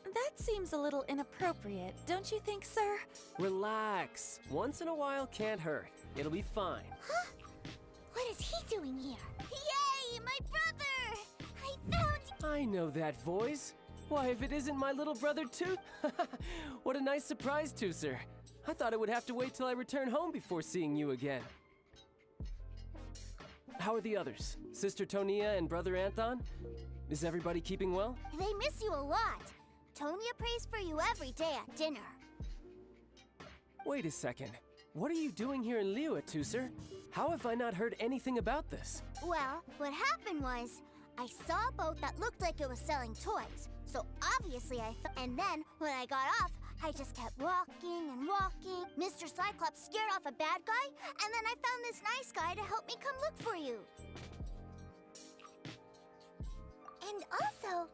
That seems a little inappropriate, don't you think, sir? Relax. Once in a while can't hurt. It'll be fine. Huh? What is he doing here? Yay, my brother! I found you! I know that voice. Why, if it isn't my little brother too? What a nice surprise, Tusser. I thought I would have to wait till I return home before seeing you again. How are the others? Sister Tonia and Brother Anton? Is everybody keeping well? They miss you a lot. Tonia prays for you every day at dinner. Wait a second. What are you doing here in Liyue, Tusser? How have I not heard anything about this? Well, what happened was, I saw a boat that looked like it was selling toys. So obviously I thought, and then when I got off, I just kept walking and walking. Mr. Cyclops scared off a bad guy, and then I found this nice guy to help me come look for you. And also,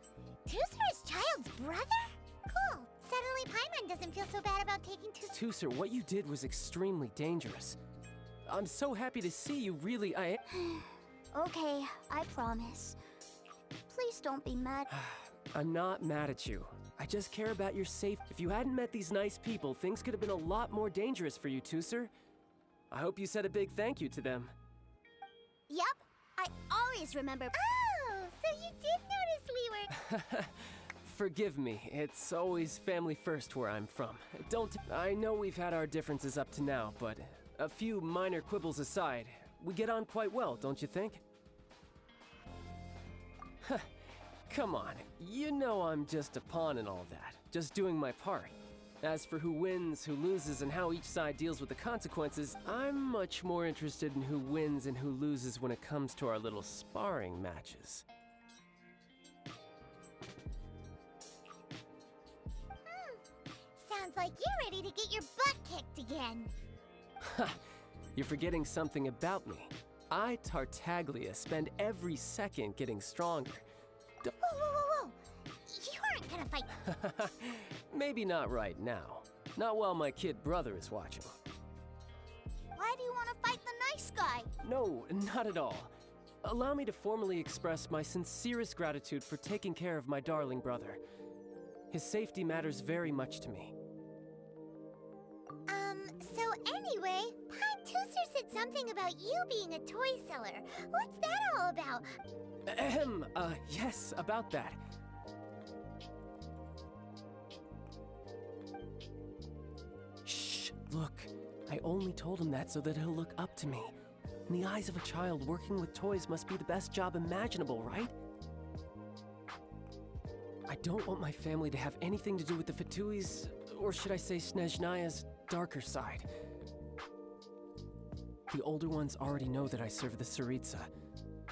Tooser's child's brother? Cool. Suddenly Paimon doesn't feel so bad about taking Tooser. Tooser, what you did was extremely dangerous. I'm so happy to see you really. Okay, I promise. Please don't be mad. I'm not mad at you. I just care about your safety. If you hadn't met these nice people, things could have been a lot more dangerous for you, Tooser. I hope you said a big thank you to them. Yup, I always remember. Oh, so you did notice we were. Forgive me, it's always family first where I'm from. I know we've had our differences up to now, but a few minor quibbles aside, we get on quite well, don't you think? Come on, you know I'm just a pawn in all that, just doing my part. As for who wins, who loses, and how each side deals with the consequences, I'm much more interested in who wins and who loses when it comes to our little sparring matches. Sounds like you're ready to get your butt kicked again. You're forgetting something about me. I, Tartaglia, spend every second getting stronger. Whoa, whoa, whoa, whoa! You aren't gonna fight. Maybe not right now. Not while my kid brother is watching. Why do you want to fight the nice guy? No, not at all. Allow me to formally express my sincerest gratitude for taking care of my darling brother. His safety matters very much to me. So anyway, Tooser said something about you being a toy seller. What's that all about? Yes, about that. Shh, look. I only told him that so that he'll look up to me. In the eyes of a child, working with toys must be the best job imaginable, right? I don't want my family to have anything to do with the Fatui's, or should I say Snezhnaya's, darker side. The older ones already know that I serve the Tsaritsa,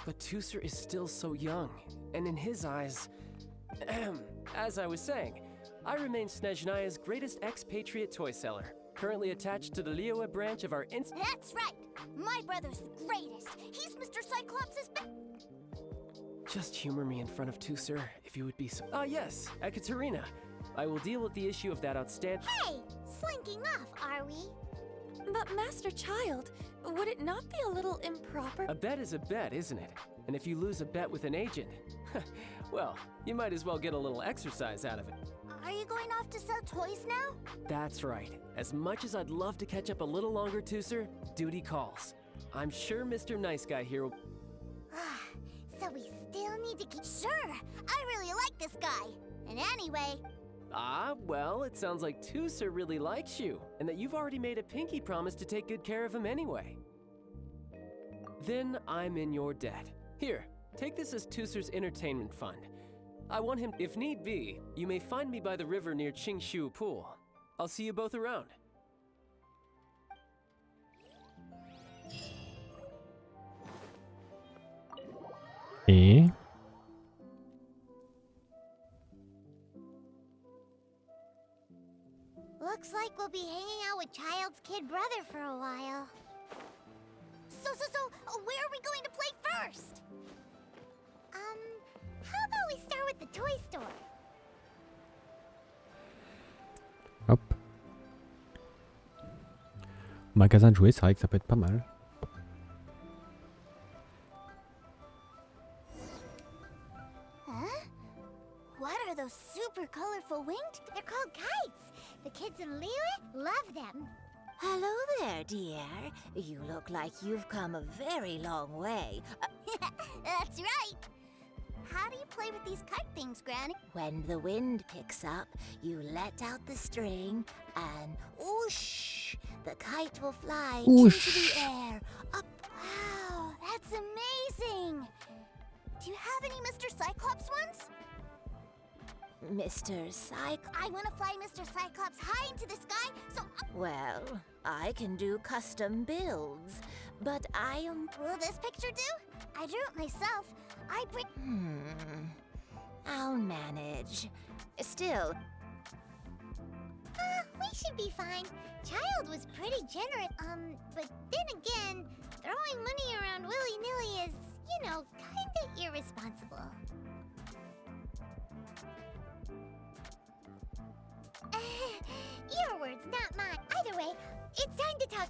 but Tooser is still so young, and in his eyes... as I was saying, I remain Snezhnaya's greatest expatriate toy seller, currently attached to the Liyue branch of our That's right! My brother's the greatest! He's Mr. Cyclops' Just humor me in front of Tooser, if you would be so... yes, Ekaterina. I will deal with the issue of that outstanding... Hey! Slinking off, are we? But Master Child, would it not be a little improper? A bet is a bet, isn't it? And if you lose a bet with an agent, well, you might as well get a little exercise out of it. Are you going off to sell toys now? That's right. As much as I'd love to catch up a little longer, Tooser, duty calls. I'm sure Mr. Nice Guy here will... So we still need to keep... Sure! I really like this guy! And anyway... well, it sounds like Tooser really likes you, and that you've already made a pinky promise to take good care of him anyway. Then I'm in your debt. Here, take this as Tooser's entertainment fund. I want him, if need be, you may find me by the river near Xinqiu Pool. I'll see you both around. Et... Looks like we'll be hanging out with Child's kid brother for a while. So, where are we going to play first? How about we start with the toy store? Hop. Magasin de jouets, c'est vrai que ça peut être pas mal. Huh? What are those super colorful winged? They're called kites. The kids in Liyue love them. Hello there, dear. You look like you've come a very long way. That's right. How do you play with these kite things, Granny? When the wind picks up, you let out the string and whoosh! The kite will fly Whoosh. into the air. Up. Wow, that's amazing. Do you have any Mr. Cyclops ones? Mr. I want to fly Mr. Cyclops high into the sky, so... Well, I can do custom builds, but Will this picture do? I drew it myself. I'll manage. Still... we should be fine. Child was pretty generous, but then again, throwing money around willy-nilly is, kinda irresponsible. it's time to talk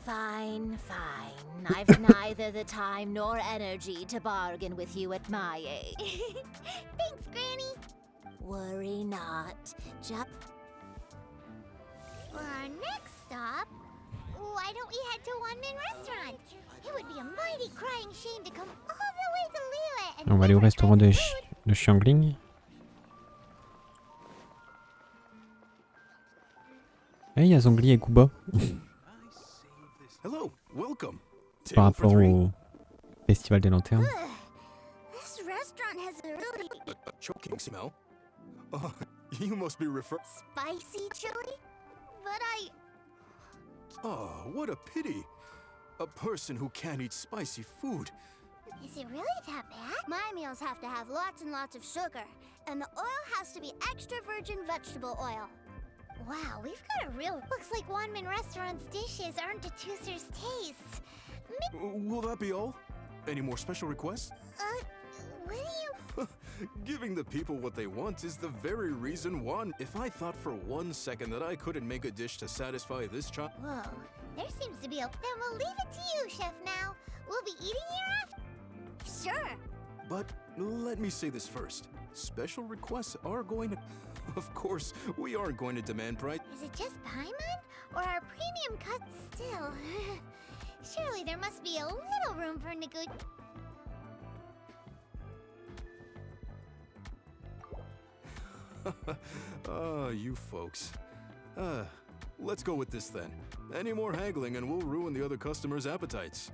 Fine, fine. I've neither the time nor energy to bargain with you at my age. Thanks, Granny. Worry not. Just For our next stop, why don't we head to One-Man Restaurant? It would be a mighty crying shame to come all the way to Liyue and On va aller au never try restaurant the de, food. de Xiangling. Eh, il y a Zonghli et Kuba. Hello, welcome. Par Table for rapport three. au festival des lanternes. This restaurant has a really A choking smell. Oh, you must be referring. spicy chili, but Oh, what a pity. A person who can't eat spicy food. is it really that bad? My meals have to have lots and lots of sugar, and the oil has to be extra virgin vegetable oil. Wow, we've got a real... Looks like One-Man Restaurant's dishes aren't to Tooser's taste. Will that be all? Any more special requests? What do you... Giving the people what they want is the very reason one. If I thought for 1 second that I couldn't make a dish to satisfy this child. Whoa, there seems to be a... Then we'll leave it to you, Chef Mao. We'll be eating here after... Sure. But let me say this first. Special requests are going to... Of course, we aren't going to demand price. Is it just Paimon? Or our premium cut still? Surely there must be a little room for negotiation. You folks. Let's go with this then. Any more haggling and we'll ruin the other customers' appetites.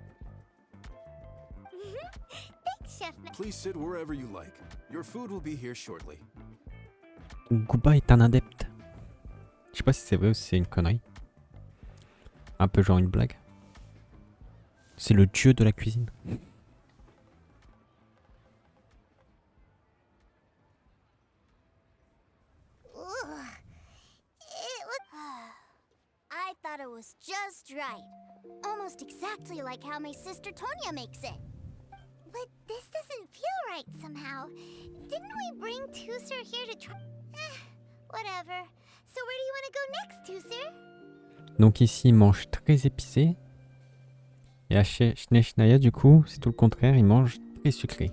Thanks, Chef Mao. Please sit wherever you like. Your food will be here shortly. Kuba est un adepte. Je sais pas si c'est vrai ou si c'est une connerie. Un peu genre une blague. C'est le dieu de la cuisine. I thought it was just right. Almost exactly like how my sister Tonya makes it. But this doesn't feel right somehow. Didn't we bring Tooser here to try... whatever. So where do you want to go next, Tooser? Donc ici, il mange très épicé. Et à Schneschnaya, du coup, c'est tout le contraire, il mange très sucré.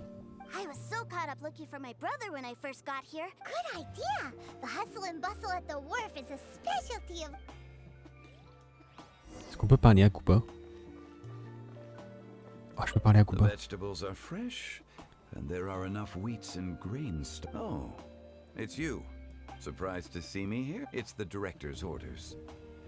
I was so caught up looking for my brother when I first got here. Good idea! The hustle and bustle at the wharf is a specialty of... Est-ce qu'on peut parler à Kuba? Oh, je peux parler à The Kuba. vegetables are fresh, and there are enough wheats and grains. Oh, it's you. Surprised to see me here? It's the director's orders.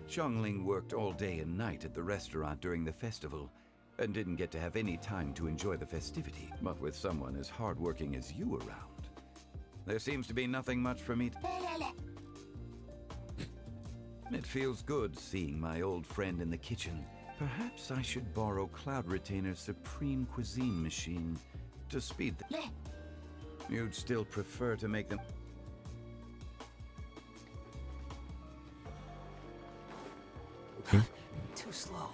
Xiangling worked all day and night at the restaurant during the festival, and didn't get to have any time to enjoy the festivity. But with someone as hardworking as you around, there seems to be nothing much for me to... It feels good seeing my old friend in the kitchen. Perhaps I should borrow Cloud Retainer's Supreme Cuisine machine to speed the... You'd still prefer to make them... Too slow.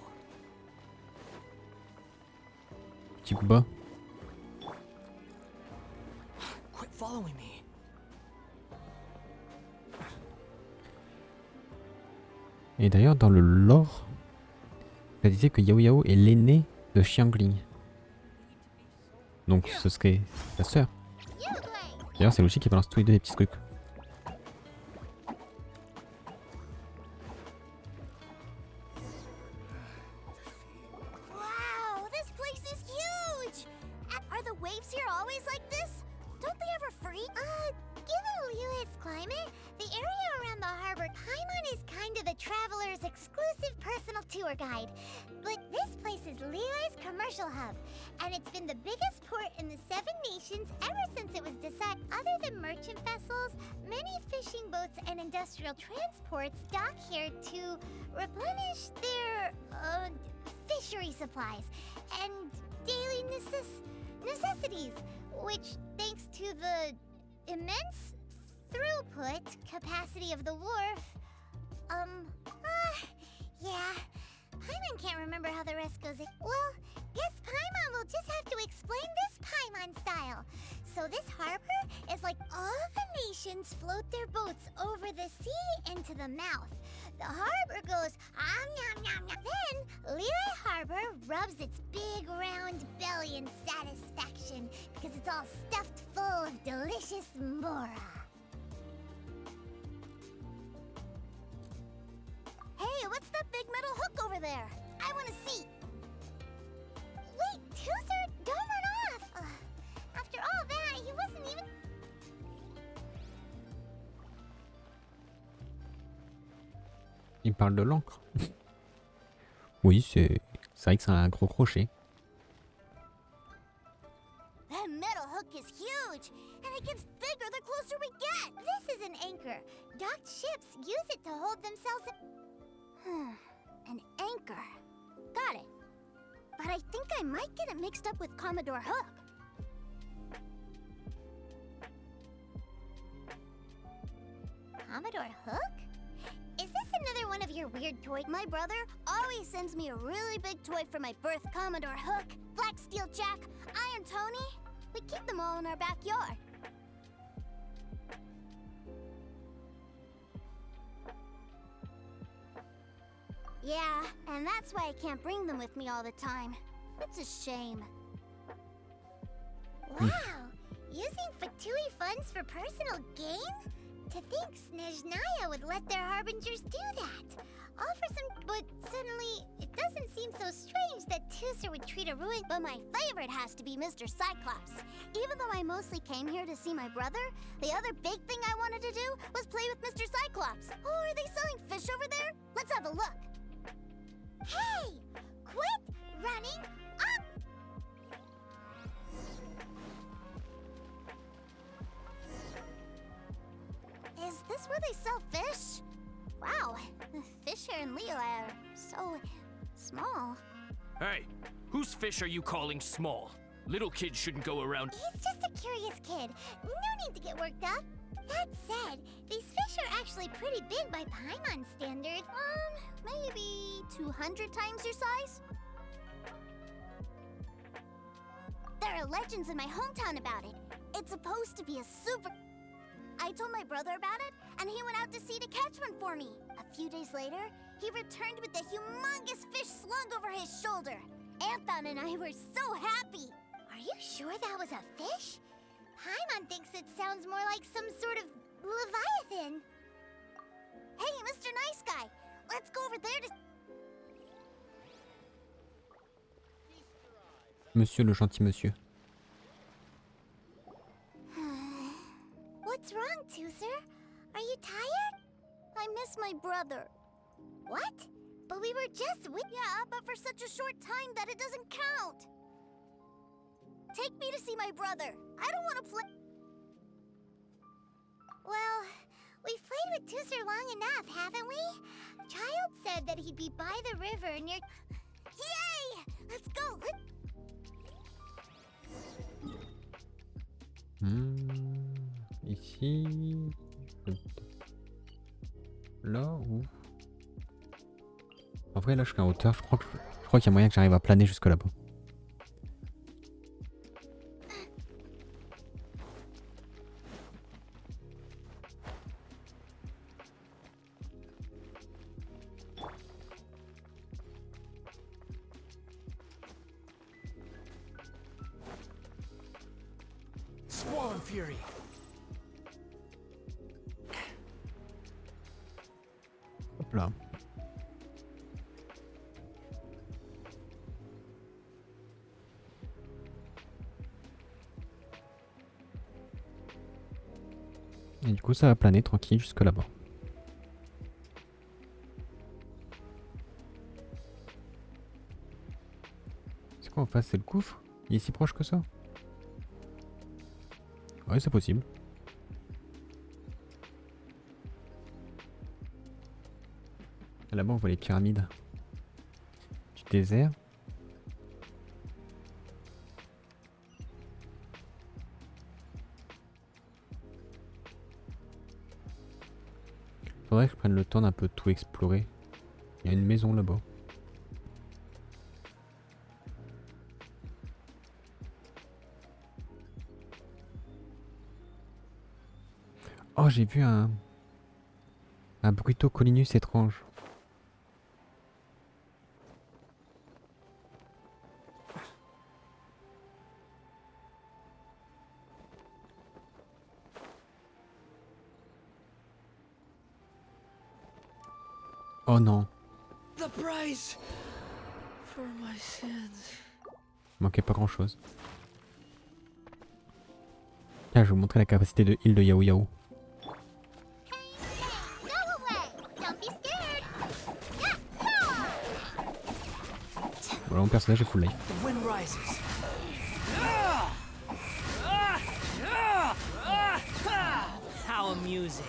Petit Kuba. Quit following me. Et d'ailleurs, dans le lore, ça disait que Yao Yao est l'aîné de Xiangling. Donc ce serait sa sœur. D'ailleurs, c'est logique qu'ils balancent tous les deux des petits trucs. Wow, this place is huge! Are the waves here always like this? Don't they ever freak? Given Liyue's climate, the area around the harbor, Paimon is kind of the traveler's exclusive personal tour guide. But this place is Liyue's commercial hub, and it's been the biggest port in the Seven Nations ever since it was decided. Other than merchant vessels, many fishing boats and industrial transports dock here to replenish their fishery supplies and daily necessities, which, thanks to the immense throughput capacity of the wharf, yeah. Paimon can't remember how the rest goes. Well, guess Paimon will just have to explain this Paimon style. So this harbor humans float their boats over the sea into the mouth. The harbor goes nom nom nom. Then Liyue Harbor rubs its big round belly in satisfaction because it's all stuffed full of delicious mora. Hey, what's that big metal hook over there? I want to see. Wait, Tooser, don't run off! After all that, he wasn't even... Il parle de l'encre. Oui, c'est vrai que c'est un gros crochet. That metal hook is huge, and it gets bigger the closer we get. This is an anchor. Docked ships use it to hold themselves... An anchor. Got it. But I think I might get it mixed up with Commodore Hook. Commodore Hook? Is this another one of your weird toys? My brother always sends me a really big toy for my birth. Commodore Hook, Black Steel Jack, Iron Tony. We keep them all in our backyard. Yeah, and that's why I can't bring them with me all the time. It's a shame. Wow! Using Fatui funds for personal gain? To think Snezhnaya would let their harbingers do that. All for some... But suddenly, it doesn't seem so strange that Tooser would treat a ruin... But my favorite has to be Mr. Cyclops. Even though I mostly came here to see my brother, the other big thing I wanted to do was play with Mr. Cyclops. Oh, are they selling fish over there? Let's have a look. Hey! Quit running up! Is this where they sell fish? Wow, the fish here in Liyue are so small. Hey, whose fish are you calling small? Little kids shouldn't go around. He's just a curious kid. No need to get worked up. That said, these fish are actually pretty big by Paimon standards. Maybe 200 times your size? There are legends in my hometown about it. It's supposed to be a super... I told my brother about it, and he went out to sea to catch one for me. A few days later, he returned with a humongous fish slung over his shoulder. Anthon and I were so happy. Are you sure that was a fish? Paimon thinks it sounds more like some sort of leviathan. Hey, Mr. Nice Guy, let's go over there to... Monsieur le gentil monsieur. What's wrong, Tooser? Are you tired? I miss my brother. What? But we were just with... Yeah, but for such a short time that it doesn't count. Take me to see my brother. I don't want to play... Well, we've played with Tooser long enough, haven't we? Child said that he'd be by the river near... Yay! Let's go! Ici... Là ou... En vrai là je suis en hauteur, je crois qu'il y a moyen que j'arrive à planer jusque là-bas. Squall and Fury. Hop là. Et du coup ça va planer tranquille jusque là-bas. C'est quoi en face? C'est le gouffre? Il est si proche que ça? Ouais, c'est possible. Là-bas on voit les pyramides du désert. Faudrait que je prenne le temps d'un peu tout explorer. Il y a une maison là-bas. Oh, j'ai vu un Brutocolinus étrange. Oh non. The price for my sins. Manquait pas grand chose. Là, je vais vous montrer la capacité de heal de Yao Yao. Go away! Don't be scared! Voilà, mon personnage est full life. The wind rises. How amusing.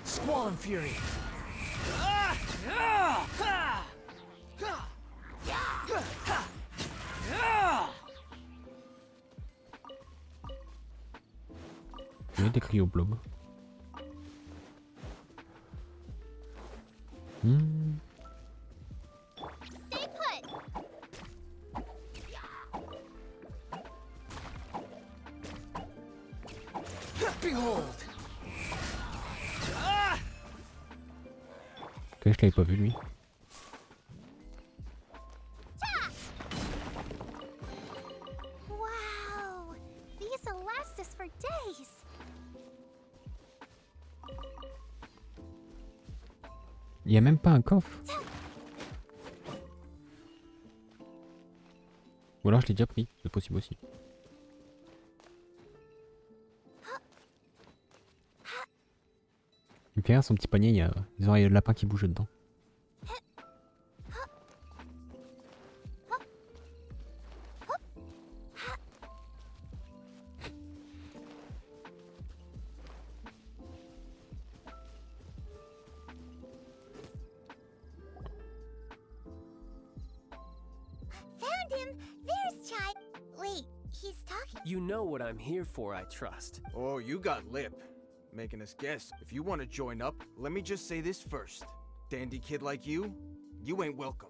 Squall and fury. Il y a des cryoblob. Stay put! Behold. Ok, je l'avais pas vu lui. Wow! These will last us for days! Il y a même pas un coffre. Ou alors je l'ai déjà pris, c'est possible aussi. Il me fait rire son petit panier, il y a des oreilles de lapin qui bougent dedans. Found him! There's Chai! Wait, he's talking. You know what I'm here for, I trust. Oh, you got lip. Making us guess. If you want to join up, let me just say this first. Dandy kid like you ain't welcome.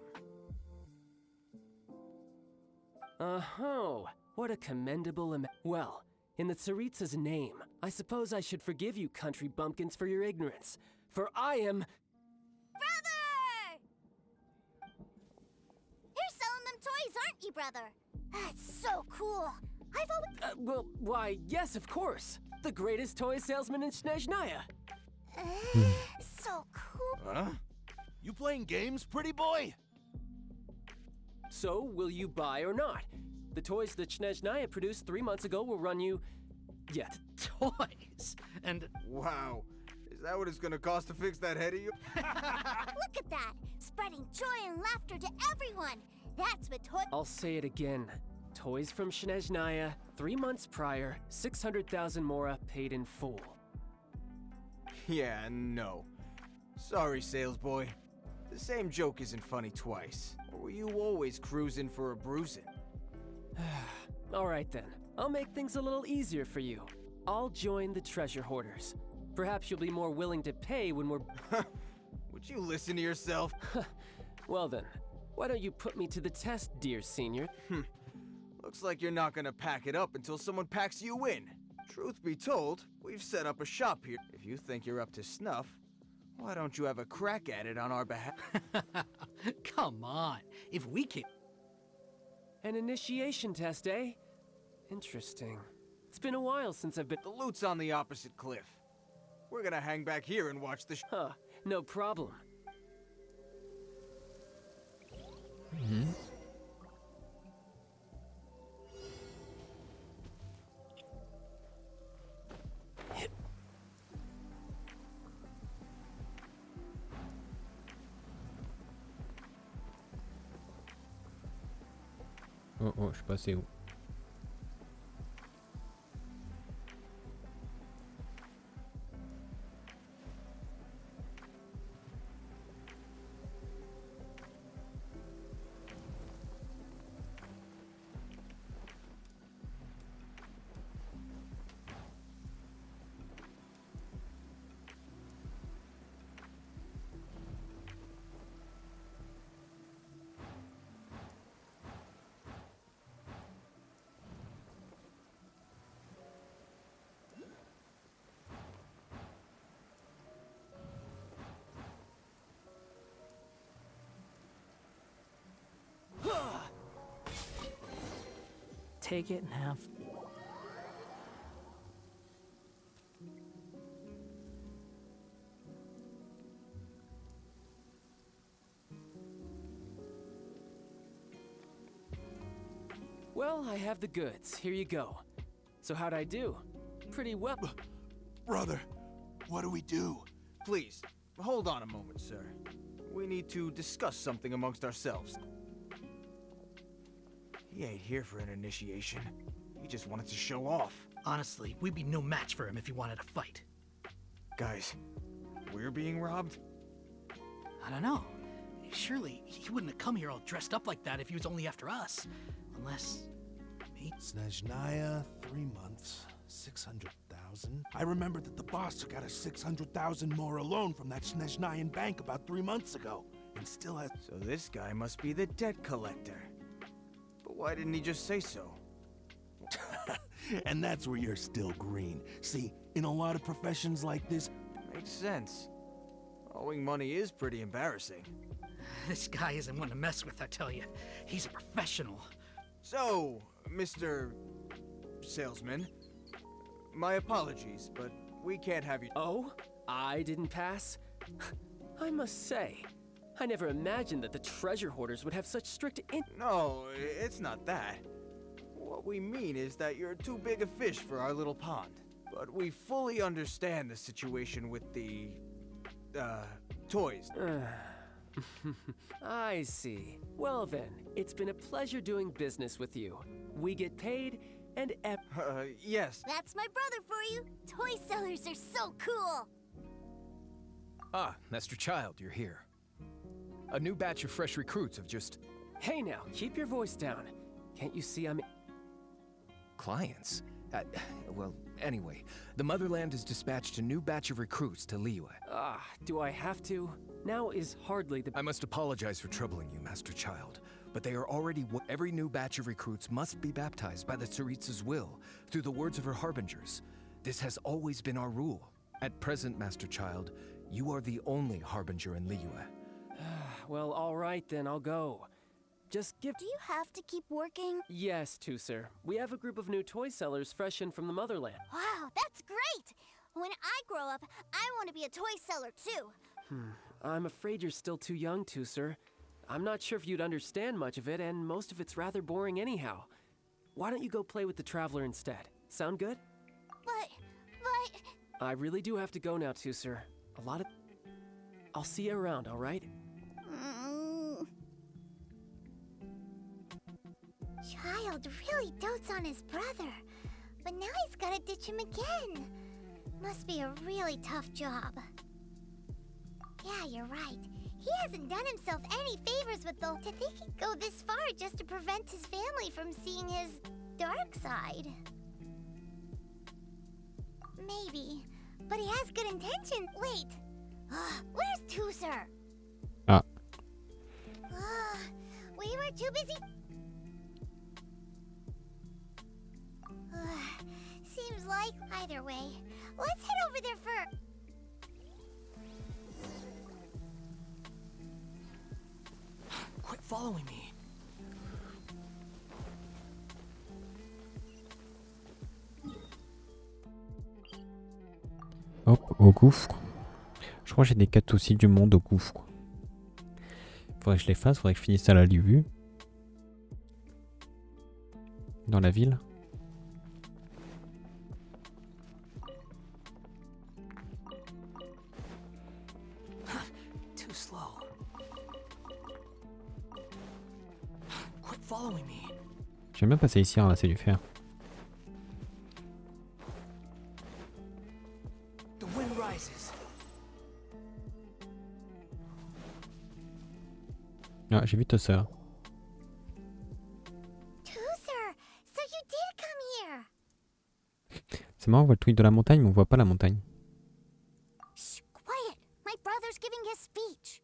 Oh, what a commendable well, in the Tsaritsa's name, I suppose I should forgive you country bumpkins for your ignorance, for I am... Brother! You're selling them toys, aren't you, brother? That's so cool. I've always... well, why, yes, of course. The greatest toy salesman in Snezhnaya. So cool. Huh? You playing games, pretty boy? So, will you buy or not? The toys that Snezhnaya produced 3 months ago will run you... yet. Toys? And Wow. Is that what it's gonna cost to fix that head of you? Look at that! Spreading joy and laughter to everyone! That's what toy... I'll say it again. Toys from Snezhnaya, 3 months prior, 600,000 mora paid in full. Yeah, no. Sorry, sales boy. The same joke isn't funny twice. Or were you always cruising for a bruising? Alright then, I'll make things a little easier for you. I'll join the treasure hoarders. Perhaps you'll be more willing to pay when we're... Would you listen to yourself? Well then, why don't you put me to the test, dear senior? Looks like you're not gonna pack it up until someone packs you in. Truth be told, we've set up a shop here. If you think you're up to snuff, why don't you have a crack at it on our behalf? Come on, if we can... An initiation test, eh? Interesting. It's been a while since I've been... The loot's on the opposite cliff. We're gonna hang back here and watch the Huh, no problem. Oh oh, je suis passé où? take it and have... Well, I have the goods. Here you go. So how'd I do? Pretty well. Brother, what do we do? Please, hold on a moment, sir. We need to discuss something amongst ourselves. He ain't here for an initiation. He just wanted to show off. Honestly, we'd be no match for him if he wanted to fight. Guys, we're being robbed? I don't know. Surely, he wouldn't have come here all dressed up like that if he was only after us. Unless... me? Snezhnaya, 3 months, 600,000. I remembered that the boss took out a 600,000 more loan from that Snezhnayan bank about 3 months ago, and still has... So this guy must be the debt collector. But why didn't he just say so? And that's where you're still green. See, in a lot of professions like this... Makes sense. Owing money is pretty embarrassing. This guy isn't one to mess with, I tell you. He's a professional. So, Mr. Salesman, my apologies, but we can't have you... Oh? I didn't pass? I must say, I never imagined that the treasure hoarders would have such strict No, it's not that. What we mean is that you're too big a fish for our little pond. But we fully understand the situation with the... toys. I see. Well then, it's been a pleasure doing business with you. We get paid, and yes. That's my brother for you. Toy sellers are so cool. Ah, Master Child, you're here. A new batch of fresh recruits have just... Hey now, keep your voice down. Can't you see I'm... Clients? Well, anyway, the Motherland has dispatched a new batch of recruits to Liyue. Ah, do I have to? Now is hardly the... I must apologize for troubling you, Master Child, but they are already... Every new batch of recruits must be baptized by the Tsaritsa's will, through the words of her harbingers. This has always been our rule. At present, Master Child, you are the only harbinger in Liyue. Well, all right then, I'll go. Just give... Do you have to keep working? Yes, Tuser. We have a group of new toy sellers fresh in from the Motherland. Wow, that's great! When I grow up, I want to be a toy seller too. I'm afraid you're still too young, Tuser. I'm not sure if you'd understand much of it, and most of it's rather boring anyhow. Why don't you go play with the Traveler instead? Sound good? But... I really do have to go now, Tuser. I'll see you around, all right? Child really dotes on his brother, but now he's gotta ditch him again. Must be a really tough job. Yeah, you're right. He hasn't done himself any favors with the... To think he'd go this far just to prevent his family from seeing his dark side. Maybe, but he has good intentions. Wait, where's Tuser? We were too busy... Seems like either way. Let's head over there first. Quit following me. Hop, au gouffre. Je crois que j'ai des quêtes aussi du monde au gouffre. Faudrait que je les fasse, faudrait que je finisse à la vue. Dans la ville. Too slow. Quit following me. J'aime bien passer ici, ramasser du fer. The wind rises. Ah, j'ai vu ta sœur. C'est marrant, on voit le tweet de la montagne, mais on voit pas la montagne. Shh, quiet. My brother's giving his speech.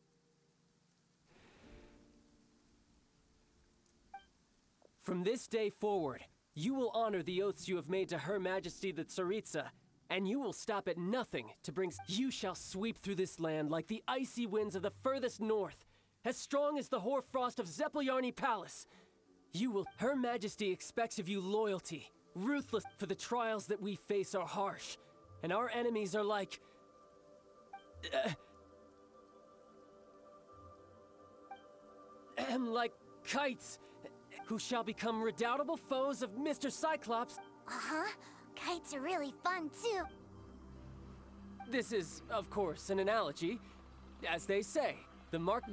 From this day forward, you will honor the oaths you have made to Her Majesty the Tsaritsa, and you will stop at nothing to bring... You shall sweep through this land like the icy winds of the furthest north, as strong as the hoarfrost of Zeppeljärni Palace. You will. Her Majesty expects of you loyalty, ruthless, for the trials that we face are harsh, and our enemies are like... like kites, who shall become redoubtable foes of Mr. Cyclops. Uh-huh. Kites are really fun, too. This is, of course, an analogy. As they say, the mark...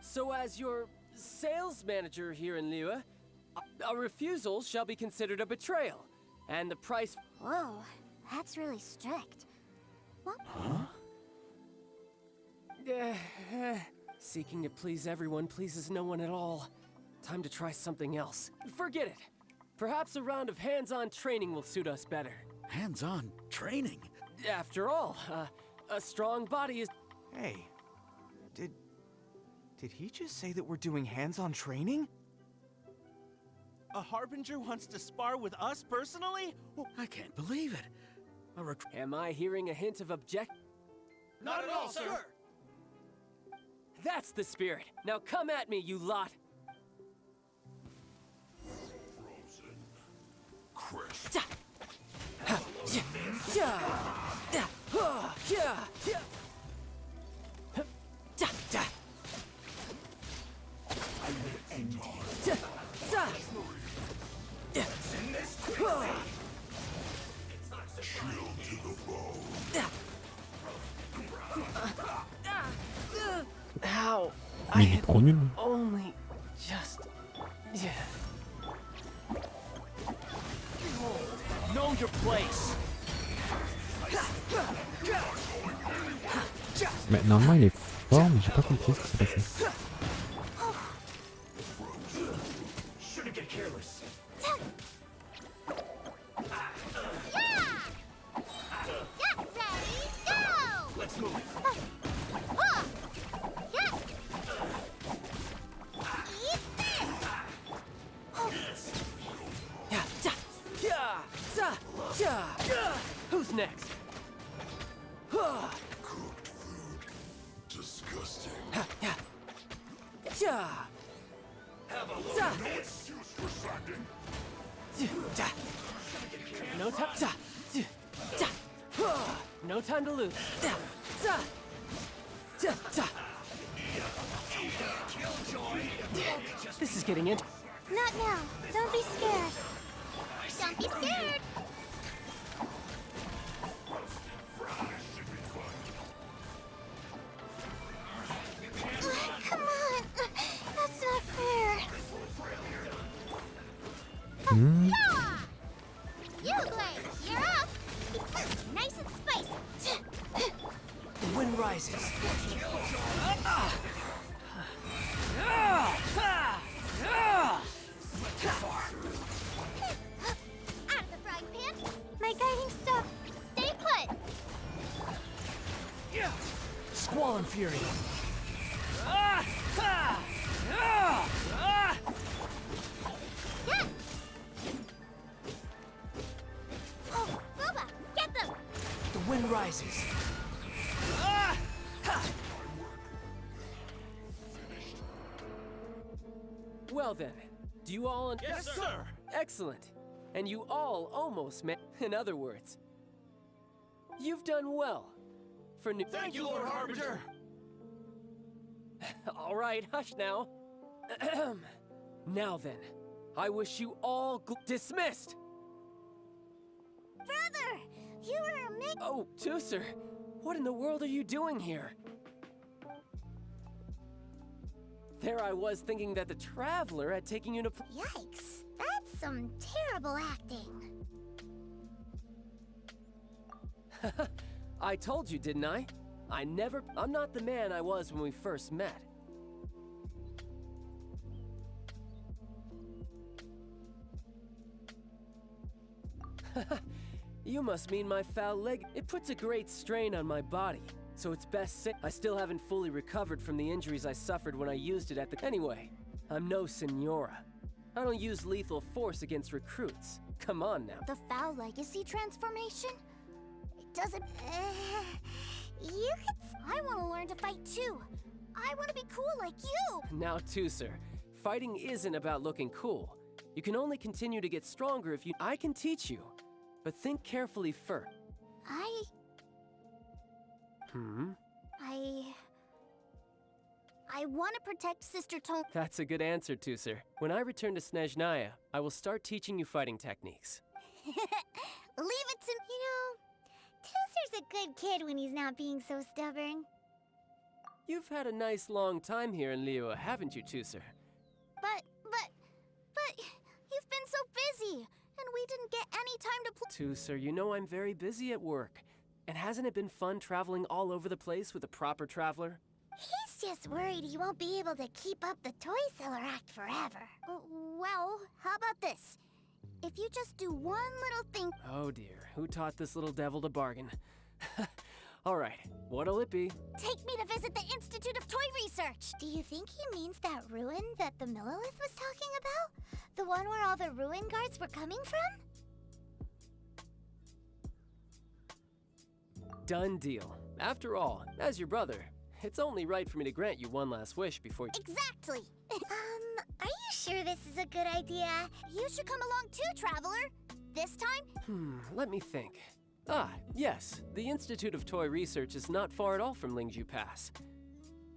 So as your sales manager here in Liyue, a refusal shall be considered a betrayal, and the price... Whoa, that's really strict. What? Seeking to please everyone pleases no one at all. Time to try something else. Forget it. Perhaps a round of hands-on training will suit us better. Hands-on training? After all, a strong body is... Hey, did he just say that we're doing hands-on training? A Harbinger wants to spar with us personally? I can't believe it. Am I hearing a hint of object? Not at all, sir! That's the spirit. Now come at me, you lot. How? Mais il est trop nul. Only just... Know your place. Mais normalement il est fort, mais j'ai pas compris ce qui s'est passé. Shouldn't get careless. Let's move. Who's next? Cooked food. Disgusting. Have a look. No excuse for slacking. No time. No time to lose. This is getting into... Not now. Don't be scared. Don't be scared. Come on. That's not fair. You Blaze, you're up. Nice and spicy. The wind rises. Out of the frying pan. My guiding stuff. Stay put. Squall and fury. Oh, Boba, get them. The wind rises. Well then, do you all... Yes, sir. Excellent. And you all almost in other words, you've done well. For new... Thank you, Lord Harbinger. All right, hush now. Now then, I wish you all dismissed. Brother, you were amazing. Oh, Tooser, what in the world are you doing here? There I was thinking that the Traveler had taken you to... Yikes, that's some terrible acting. I told you, didn't I? I'm not the man I was when we first met. You must mean my foul leg. It puts a great strain on my body, so it's best I still haven't fully recovered from the injuries I suffered when I used it at the... Anyway, I'm no senora. I don't use lethal force against recruits. Come on now. The foul legacy transformation? It doesn't... you could... I want to learn to fight too. I want to be cool like you. Now, Tooser, fighting isn't about looking cool. You can only continue to get stronger if you... I can teach you, but think carefully first. I want to protect Sister Tong. That's a good answer, Tusser. When I return to Snezhnaya, I will start teaching you fighting techniques. Leave it to... You know, Tusser's a good kid when he's not being so stubborn. You've had a nice long time here in Liyue, haven't you, Tusser? But you've been so busy, and we didn't get any time to play. Tusser, you know I'm very busy at work. And hasn't it been fun traveling all over the place with a proper traveler? He's just worried he won't be able to keep up the toy seller act forever. Well, how about this? If you just do one little thing... Oh dear, who taught this little devil to bargain? Alright, what'll it be? Take me to visit the Institute of Toy Research! Do you think he means that ruin that the Millilith was talking about? The one where all the ruin guards were coming from? Done deal. After all, as your brother, it's only right for me to grant you one last wish before... Exactly! Are you sure this is a good idea? You should come along too, Traveler! This time? Let me think. Ah, yes, the Institute of Toy Research is not far at all from Lingzhu Pass.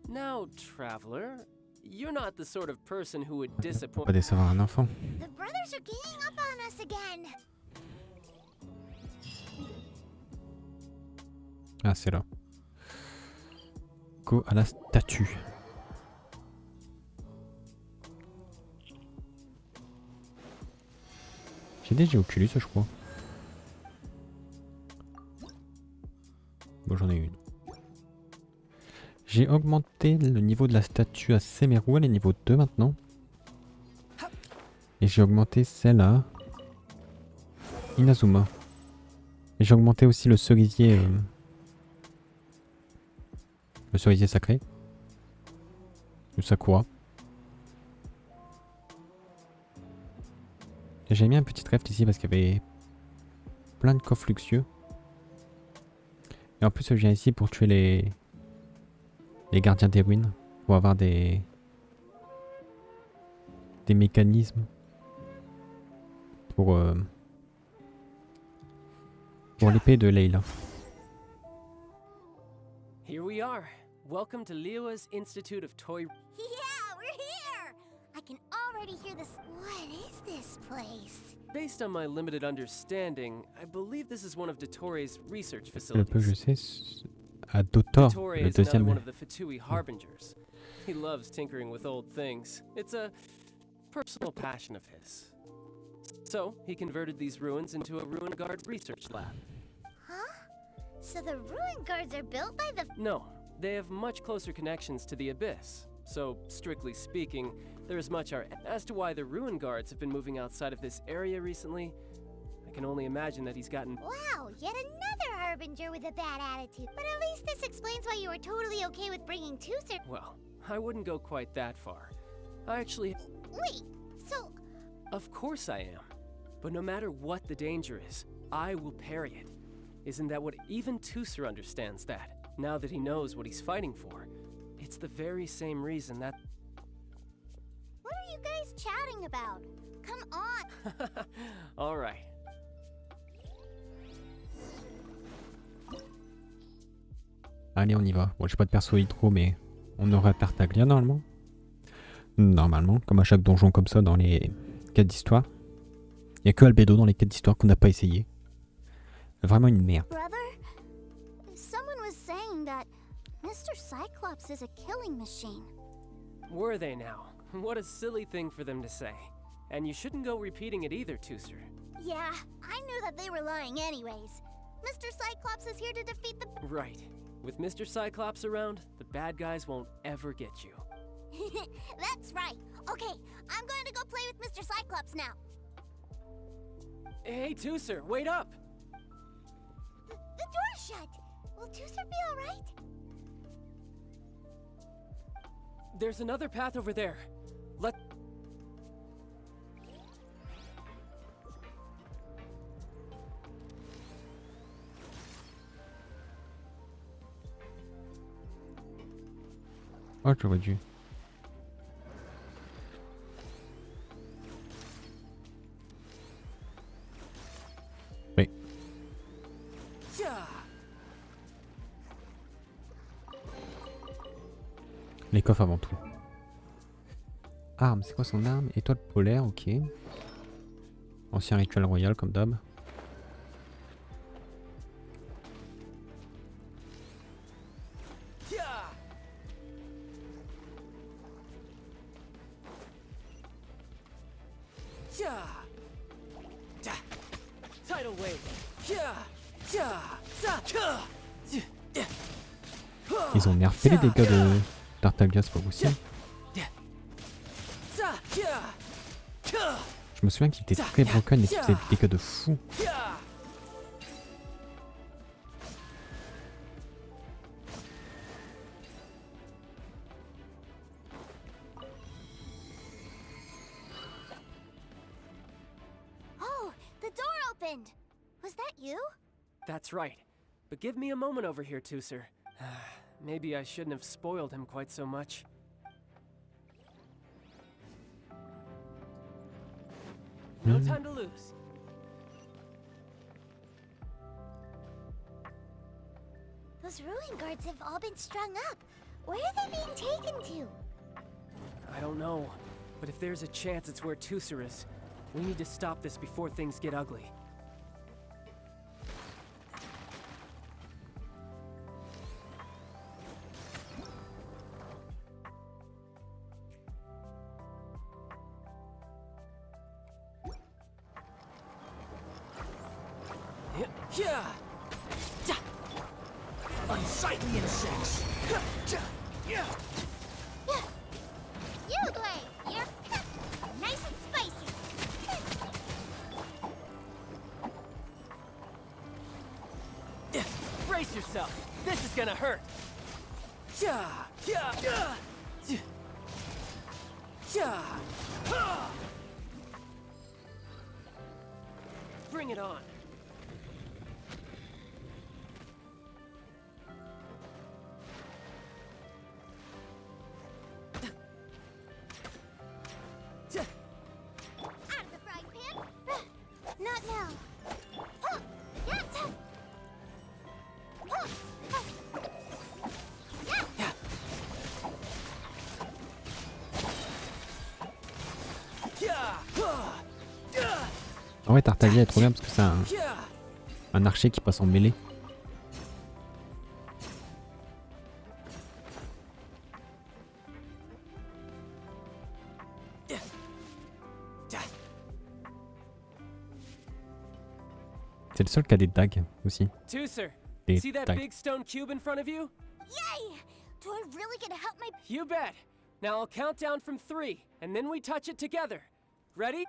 Now, Traveler, you're not the sort of person who would disappoint... Pas décevoir un enfant. The brothers are ganging up on us again! Ah, c'est là. Go à la statue. J'ai déjà Oculus, je crois. Bon, j'en ai une. J'ai augmenté le niveau de la statue à Semeru, elle est niveau 2 maintenant. Et j'ai augmenté celle à Inazuma. Et j'ai augmenté aussi le cerisier. Le cerisier sacré. Le Sakura. Et j'ai mis un petit trèfle ici parce qu'il y avait plein de coffres luxueux. Et en plus je viens ici pour tuer les gardiens des ruines. Pour avoir des mécanismes. Pour l'épée de Leila. Here we are. Welcome to Liyue's Institute of Toy... Yeah, we're here! I can already hear this... What is this place? Based on my limited understanding, I believe this is one of Dotore's research Le facilities. peu je sais, à Dotor, Dottore le is another deuxième. one of the Fatui Harbingers. He loves tinkering with old things. It's a personal passion of his. So, he converted these ruins into a ruin guard research lab. Huh? So the ruin guards are built by the... No, they have much closer connections to the Abyss. So, strictly speaking, there is much as to why the ruin guards have been moving outside of this area recently. I can only imagine that he's gotten... Wow, yet another Harbinger with a bad attitude. But at least this explains why you were totally okay with bringing Tusser... Well, I wouldn't go quite that far. I actually... Wait, so... Of course I am. But no matter what the danger is, I will parry it. Isn't that what even Tusser understands that, now that he knows what he's fighting for? It's the very same reason that... What are you guys chatting about? Come on! Alright. Allez, on y va. Bon, j'ai pas de perso hydro, mais on aura Tartaglia normalement. Normalement, comme à chaque donjon comme ça dans les quêtes d'histoire. Il n'y a que Albedo dans les quêtes d'histoire qu'on n'a pas essayé. Vraiment une merde. Brother, someone was saying that Mr. Cyclops is a killing machine. Were they now? What a silly thing for them to say. And you shouldn't go repeating it either, Tusser. Yeah, I knew that they were lying anyways. Mr. Cyclops is here to defeat the... Right. With Mr. Cyclops around, the bad guys won't ever get you. That's right. Okay, I'm going to go play with Mr. Cyclops now. Hey, Tusser, wait up! The door's shut. Will Tusser be alright? There's another path over there. Let... Oh, j'aurais dû. Les coffres avant tout. Arme, c'est quoi son arme? Étoile polaire, ok. Ancien rituel royal comme d'hab. Ils ont nerfé les dégâts de Tartaglia, c'est pas possible. Je me souviens qu'il était très broken et qu'il faisait des dégâts de fou. Oh, the door opened. Was that you? That's right. But give me a moment over here, Tusser. Maybe I shouldn't have spoiled him quite so much. No time to lose. Those ruin guards have all been strung up. Where are they being taken to? I don't know, but if there's a chance it's where Tusser is, we need to stop this before things get ugly. Unsightly insects! You, you're nice and spicy. Brace yourself! This is gonna hurt! Bring it on! Not now. Ah ouais, Tartaglia est trop bien parce que c'est un archer qui passe en mêlée. C'est le seul qui a des dagues aussi. Tusser, Des see that dagues. big stone cube in front of you? Yay! Do I really get to help my... You bet. Now I'll count down from 3, and then we touch it together. Ready?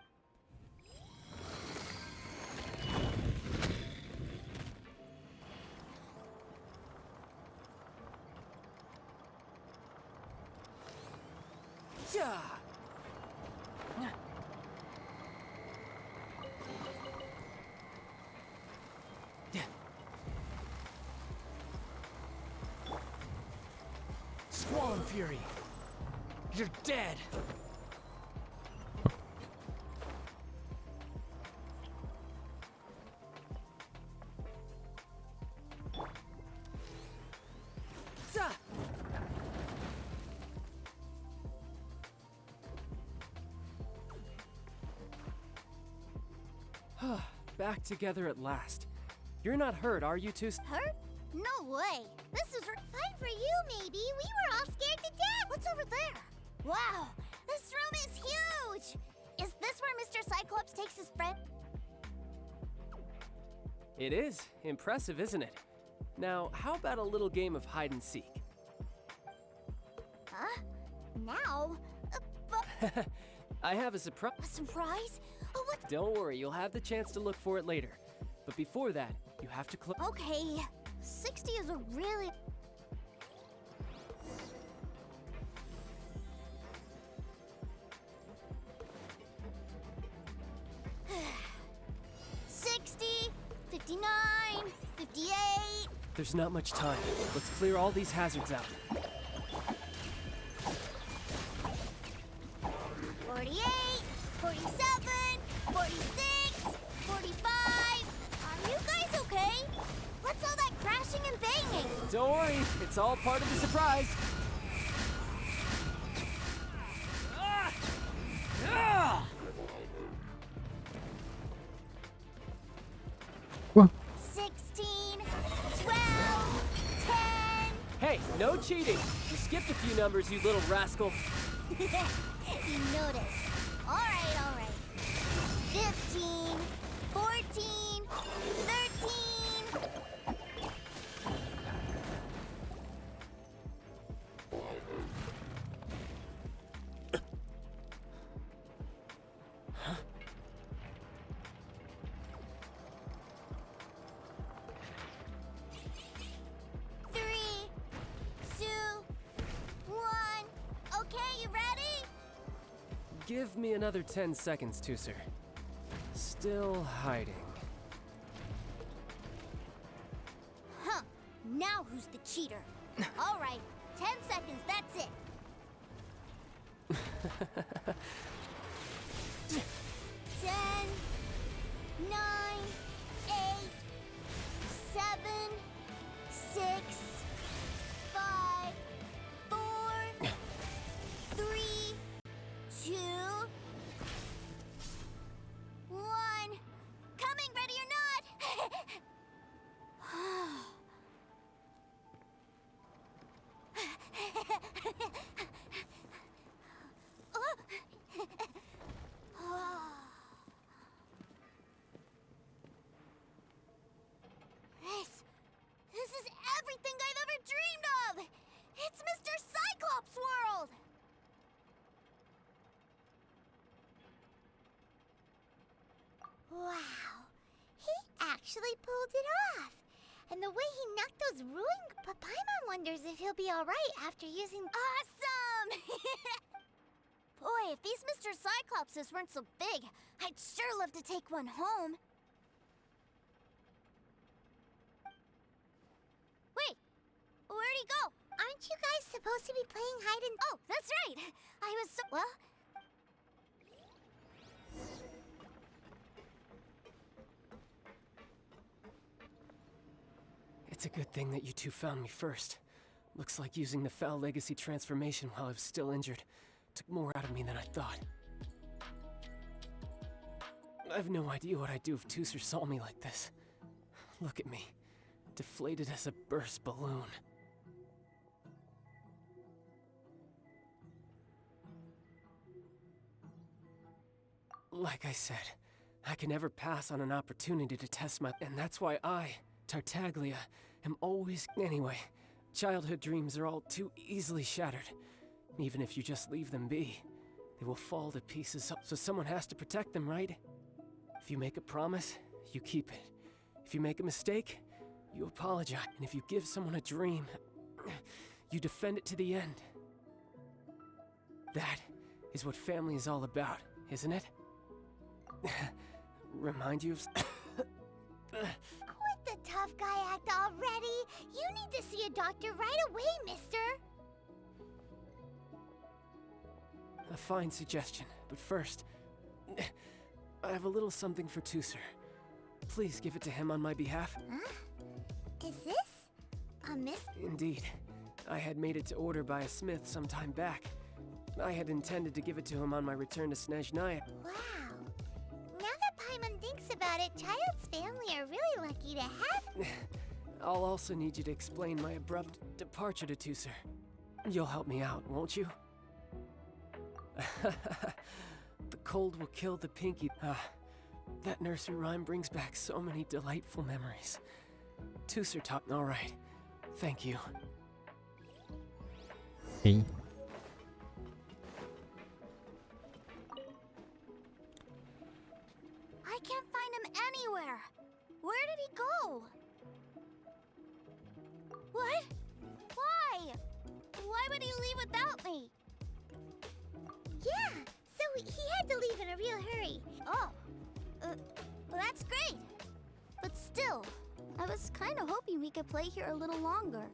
Squall and Fury, you're dead. Back together at last. You're not hurt, are you, Tus? Hurt? No way. This is fine for you, maybe. We were all scared to death. What's over there? Wow, this room is huge. Is this where Mr. Cyclops takes his friend? It is. Impressive, isn't it? Now, how about a little game of hide and seek? Huh? Now? I have a surprise. A surprise? Oh, what? Don't worry, you'll have the chance to look for it later. But before that, you have to close. Okay, 60 is a really... $60, $59, $58. There's not much time. Let's clear all these hazards out. 48, 47, 46, 45. Are you guys okay? What's all that crashing and banging? Don't worry, it's all part of the surprise. Hey, no cheating! You skipped a few numbers, you little rascal. You noticed. Alright. 15, 14, 13. Give me another 10 seconds, Tusser. Still hiding. Huh. Now who's the cheater? Alright, 10 seconds, that's it. 10, 9, 8, 7, 6, 5, 4, 3, 2, 1. Coming, ready or not? This is everything I've ever dreamed of! It's Mr. Cyclops' world! Wow, he actually pulled it off. And the way he knocked those ruined... Paimon wonders if he'll be alright after using... Awesome! Boy, if these Mr. Cyclopses weren't so big, I'd sure love to take one home. Wait, where'd he go? Aren't you guys supposed to be playing hide and... Oh, that's right! I was so... Well... It's a good thing that you two found me first. Looks like using the foul legacy transformation while I was still injured took more out of me than I thought. I have no idea what I'd do if Tusser saw me like this. Look at me, deflated as a burst balloon. Like I said, I can never pass on an opportunity to test my... And that's why I, Tartaglia, am always... Anyway, childhood dreams are all too easily shattered. Even if you just leave them be, they will fall to pieces, so someone has to protect them, right? If you make a promise, you keep it. If you make a mistake, you apologize. And if you give someone a dream, you defend it to the end. That is what family is all about, isn't it? Remind you of... Quit the tough guy act already! You need to see a doctor right away, mister! A fine suggestion, but first... I have a little something for Tusser. Please give it to him on my behalf. Huh? Is this a miss? Indeed. I had made it to order by a smith some time back. I had intended to give it to him on my return to Snezhnaya. Wow. Now that Paimon thinks about it, Child's family are really lucky to have... I'll also need you to explain my abrupt departure to Tusser. You'll help me out, won't you? The cold will kill the pinky. That nursery rhyme brings back so many delightful memories. Tusser taught... All right. Thank you. Hey. I can't find him anywhere. Where did he go? What? Why? Why would he leave without me? Yeah, so he had to leave in a real hurry. Oh, well, that's great. But still, I was kind of hoping we could play here a little longer.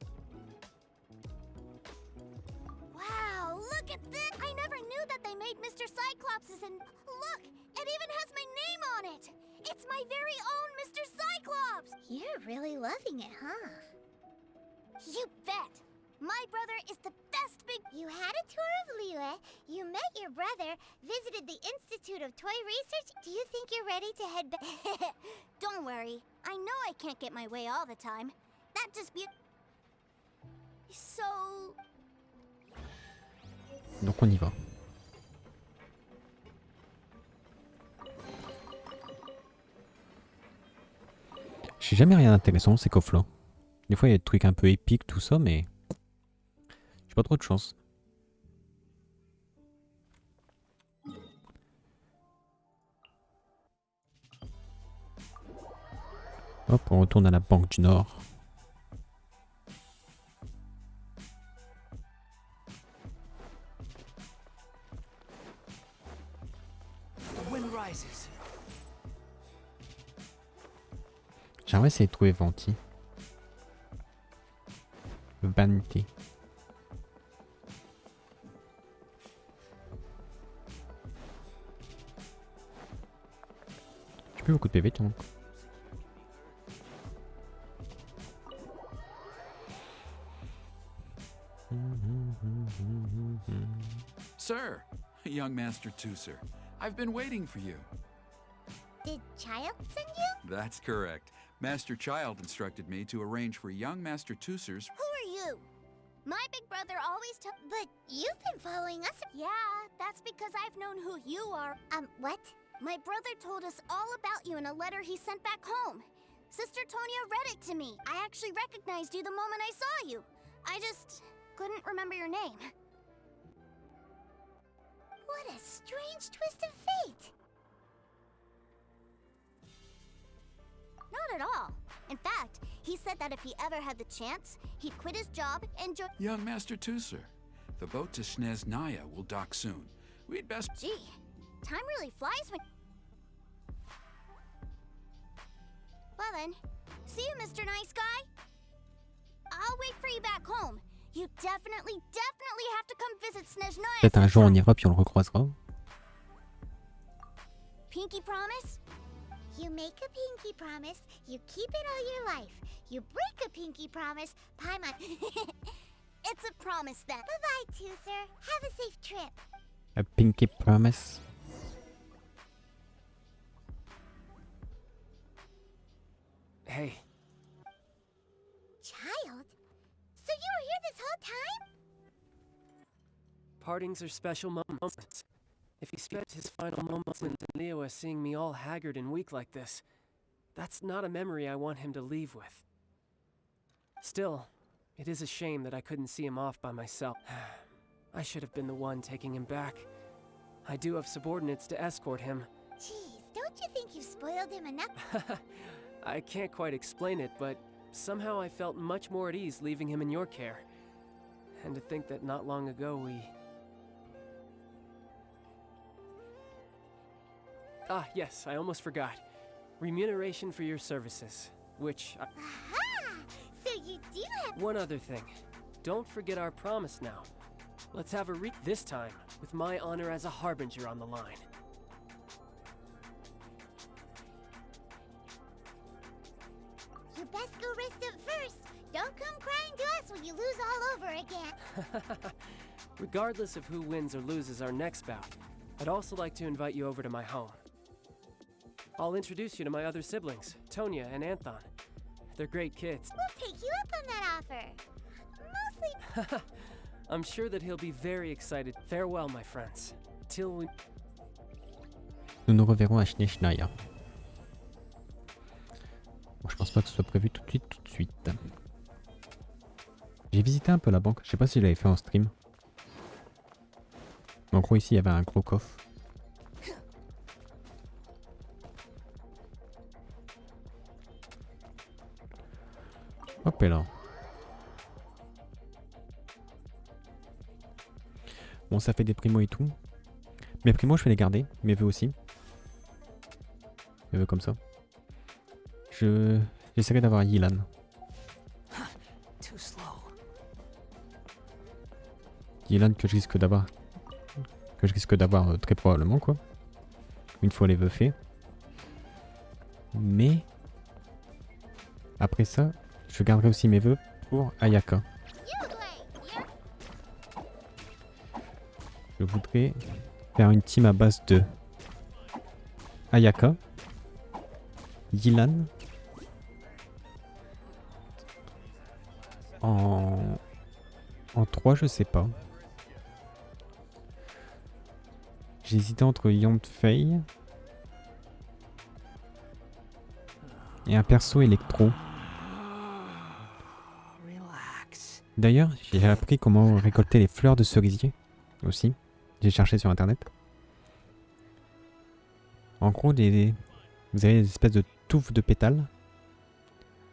Wow, look at this! I never knew that they made Mr. Cyclopses, and look, it even has my name on it! It's my very own Mr. Cyclops! You're really loving it, huh? You bet! My brother is the best big... You had a tour of Liyue, you met your brother, visited the Institute of Toy Research. Do you think you're ready to head back? Don't worry. I know I can't get my way all the time. That just be... So Donc on y va. J'ai jamais rien d'intéressant ces coffres là. Des fois il y a des trucs un peu épiques tout ça mais j'ai pas trop de chance. Hop, on retourne à la Banque du Nord. J'aimerais essayer de trouver Venti. Banquet. J'ai plus beaucoup de PV, tiens. Sir, young Master Tuser, I've been waiting for you. Did Child send you? That's correct. Master Child instructed me to arrange for young Master Tusers. Who are you? My big brother always But you've been following us. Yeah, that's because I've known who you are. What? My brother told us all about you in a letter he sent back home. Sister Tonya read it to me. I actually recognized you the moment I saw you. I just couldn't remember your name. What a strange twist of fate. Not at all. In fact, he said that if he ever had the chance, he'd quit his job and join. Young Master Tuser, the boat to Sneznaya will dock soon. We'd best. Gee, time really flies when. Well then, see you, Mr. Nice Guy. I'll wait for you back home. You definitely have to come visit Sneznaya. Peut-être un jour on ira puis on le recroisera. Pinky promise? You make a pinky promise, you keep it all your life. You break a pinky promise, Paimon. It's a promise then. Bye-bye, Tuser. Have a safe trip. A pinky promise. Hey. Child? So you were here this whole time? Partings are special moments. If he spent his final moments in Leo seeing me all haggard and weak like this, that's not a memory I want him to leave with. Still, it is a shame that I couldn't see him off by myself. I should have been the one taking him back. I do have subordinates to escort him. Jeez, don't you think you spoiled him enough? I can't quite explain it, but somehow I felt much more at ease leaving him in your care. And to think that not long ago we... Ah, yes, I almost forgot. Remuneration for your services, which... Aha! So you do have... One other thing. Don't forget our promise now. Let's have a this time, with my honor as a harbinger on the line. You best go rest up first. Don't come crying to us when you lose all over again. Regardless of who wins or loses our next bout, I'd also like to invite you over to my home. I'll introduce you to my other siblings, Tonya and Anthon. They're great kids. We'll take you up on that offer. Mostly... I'm sure that he'll be very excited. Farewell, my friends. Till we... Nous nous reverrons à Sneznaya. Bon, je pense pas que ce soit prévu tout de suite. J'ai visité un peu la banque. Je sais pas si je l'avais fait en stream. Mais en gros, ici, il y avait un gros coffre. Hop là. Bon, ça fait des primos et tout. Mes primos, je vais les garder. Mes vœux aussi. Mes vœux comme ça. J'essaierai d'avoir Yilan. Yilan que je risque d'avoir. Très probablement, quoi. Une fois les vœux faits. Mais... après ça, je garderai aussi mes vœux pour Ayaka. Je voudrais faire une team à base de Ayaka, Yilan, en 3 je sais pas. J'ai hésité entre Fei et un perso électro. D'ailleurs, j'ai appris comment récolter les fleurs de cerisier aussi. J'ai cherché sur internet. En gros, vous avez des espèces de touffes de pétales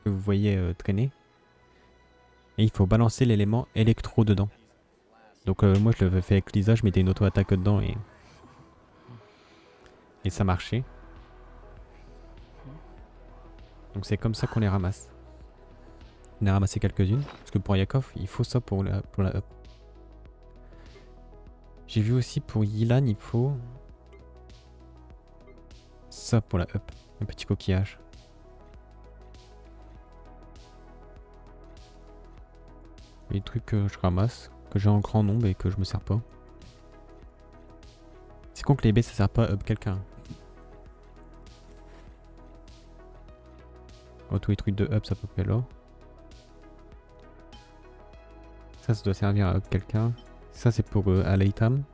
que vous voyez traîner. Et il faut balancer l'élément électro dedans. Donc moi je l'avais fait avec Lisa, je mettais une auto-attaque dedans et ça marchait. Donc c'est comme ça qu'on les ramasse. On a ramassé quelques-unes, parce que pour Yakov, il faut ça pour la up. J'ai vu aussi pour Yilan, il faut ça pour la up, un petit coquillage. Les trucs que je ramasse, que j'ai en grand nombre et que je me sers pas. C'est con que les baies ça sert pas à up quelqu'un. Oh, tous les trucs de up ça peut faire là. Ça doit servir à up quelqu'un. Ça c'est pour Aleitam.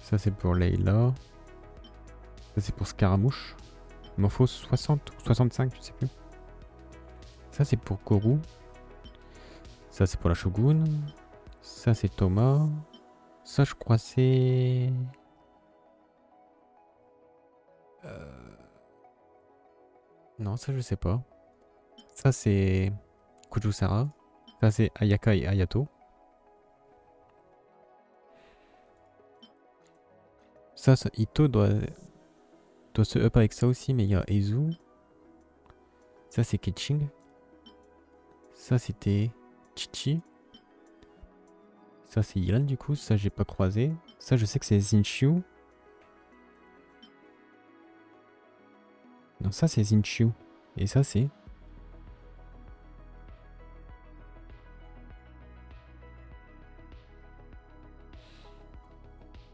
Ça c'est pour Leila. Ça c'est pour Scaramouche. Il m'en faut 60 ou 65, je sais plus. Ça c'est pour Koru. Ça c'est pour la Shogun. Ça c'est Thomas. Ça je crois c'est... Non, ça je sais pas. Ça c'est Kujusara. Ça c'est Ayaka et Ayato. Ça Ito doit se up avec ça aussi, mais il y a Ezu. Ça c'est Ketching. Ça c'était Chichi. Ça c'est Yilan du coup, ça j'ai pas croisé. Ça je sais que c'est Xinqiu. Non, ça c'est Xinqiu. Et ça c'est...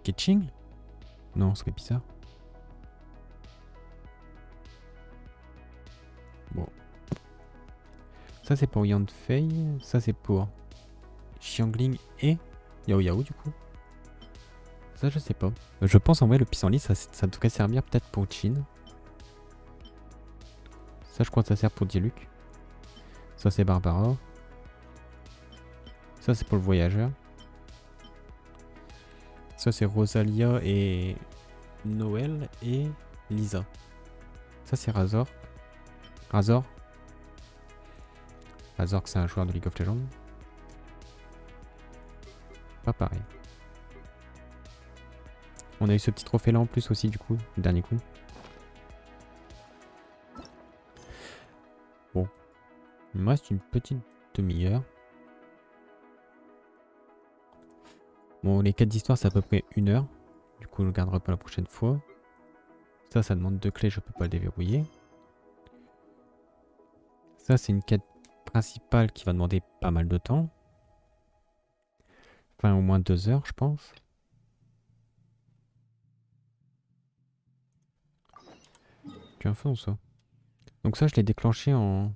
Ketching? Non, ce serait bizarre. Bon. Ça c'est pour Fei. Ça c'est pour Xiangling et Yao Yao du coup. Ça je sais pas. Je pense en vrai le pissenlit ça devrait servir peut-être pour Chin. Ça je crois que ça sert pour Diluc. Ça c'est Barbara. Ça c'est pour le voyageur. Ça c'est Rosalia et Noël et Lisa. Ça c'est Razor. Razor que c'est un joueur de League of Legends. Pas pareil. On a eu ce petit trophée là en plus aussi du coup, le dernier coup. Bon. Il me reste une petite demi-heure. Bon, les quêtes d'histoire c'est à peu près 1 heure. Du coup je le garderai pour la prochaine fois. Ça demande 2 clés, je peux pas le déverrouiller. Ça c'est une quête principale qui va demander pas mal de temps. Enfin au moins 2 heures je pense. Tu as un fond ça. Donc ça je l'ai déclenché en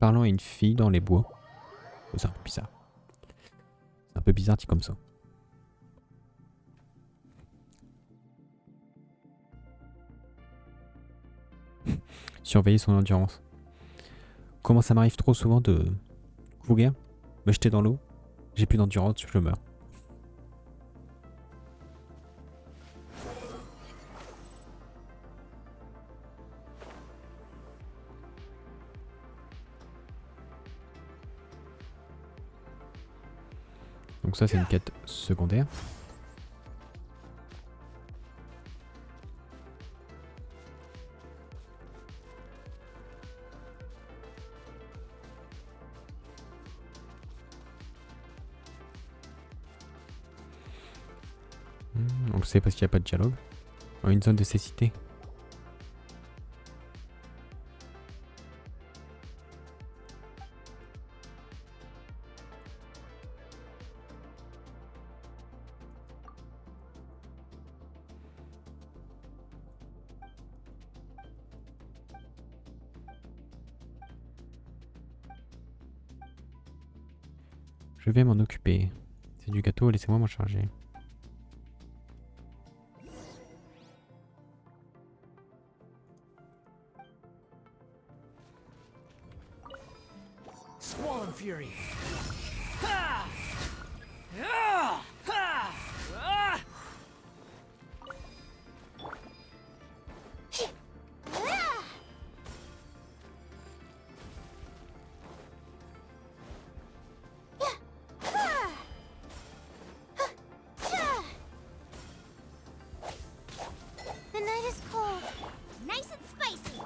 parlant à une fille dans les bois. C'est un peu bizarre. C'est un peu bizarre dit comme ça. Surveiller son endurance. Comment ça m'arrive trop souvent de courir, me jeter dans l'eau, j'ai plus d'endurance, je meurs. Donc ça c'est une quête secondaire. Donc c'est parce qu'il n'y a pas de dialogue. Une zone de cécité. Je vais m'en occuper. C'est du gâteau, laissez-moi m'en charger. Squall Fury. The night is cold. Nice and spicy.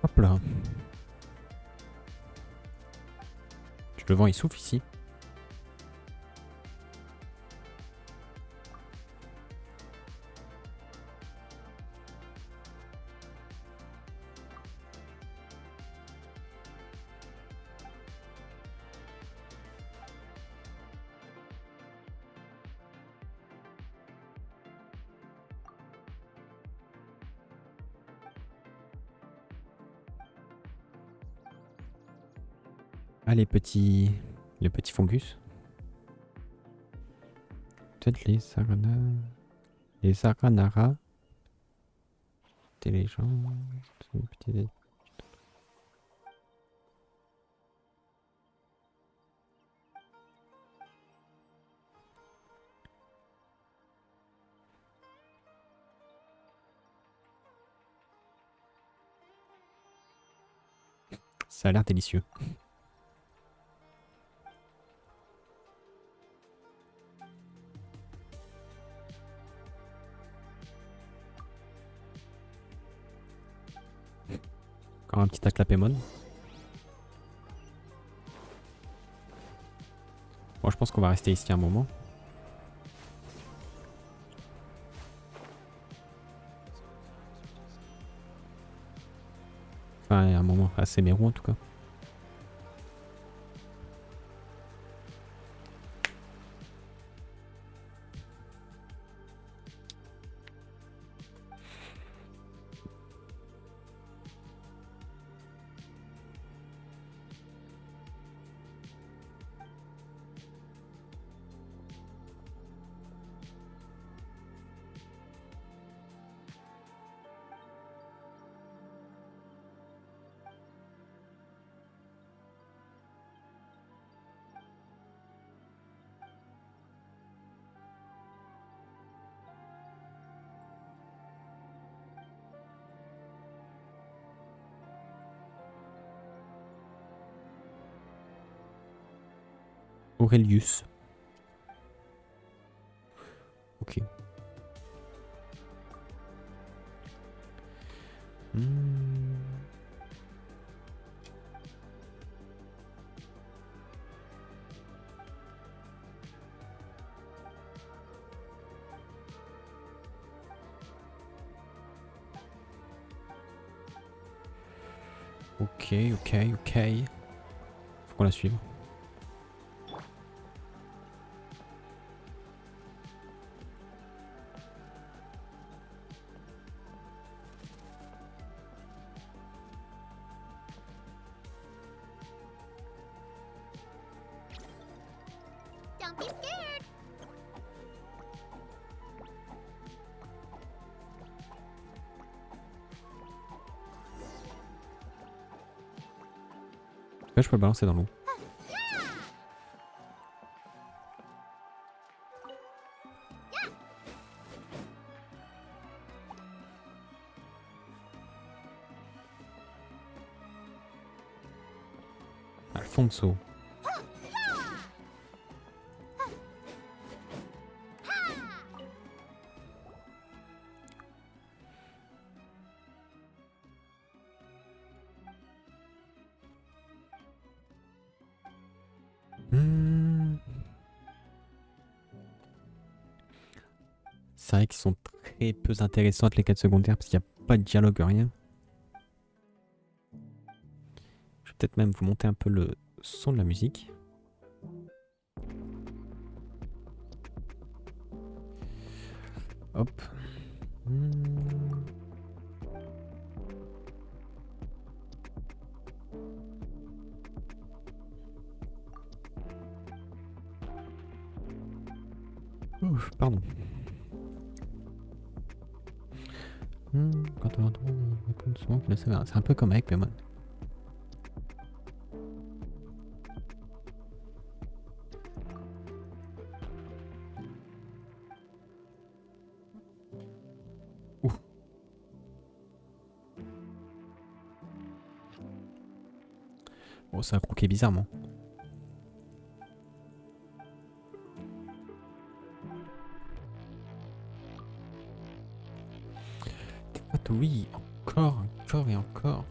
Hop là. Le vent il souffle ici. Ah, les petits fungus. Peut-être les Saranara. Intelligent. Petit... Ça a l'air délicieux. Encore un petit Aclapémon. Bon, je pense qu'on va rester ici un moment. Enfin, un moment assez mérou en tout cas. Aurelius. Ok. Ok. Faut qu'on la suive. Don't be scared. Là, je peux le balancer dans l'eau. Alfonso. C'est vrai qu'ils sont très peu intéressantes les quêtes secondaires parce qu'il n'y a pas de dialogue, rien. Je vais peut-être même vous monter un peu le son de la musique. Hop. Ouf, pardon. Quand on retrouve, on raconte souvent qu'il le savait. C'est un peu comme avec Pemon. Ouh. Oh, ça a croqué bizarrement. Oui, encore et encore.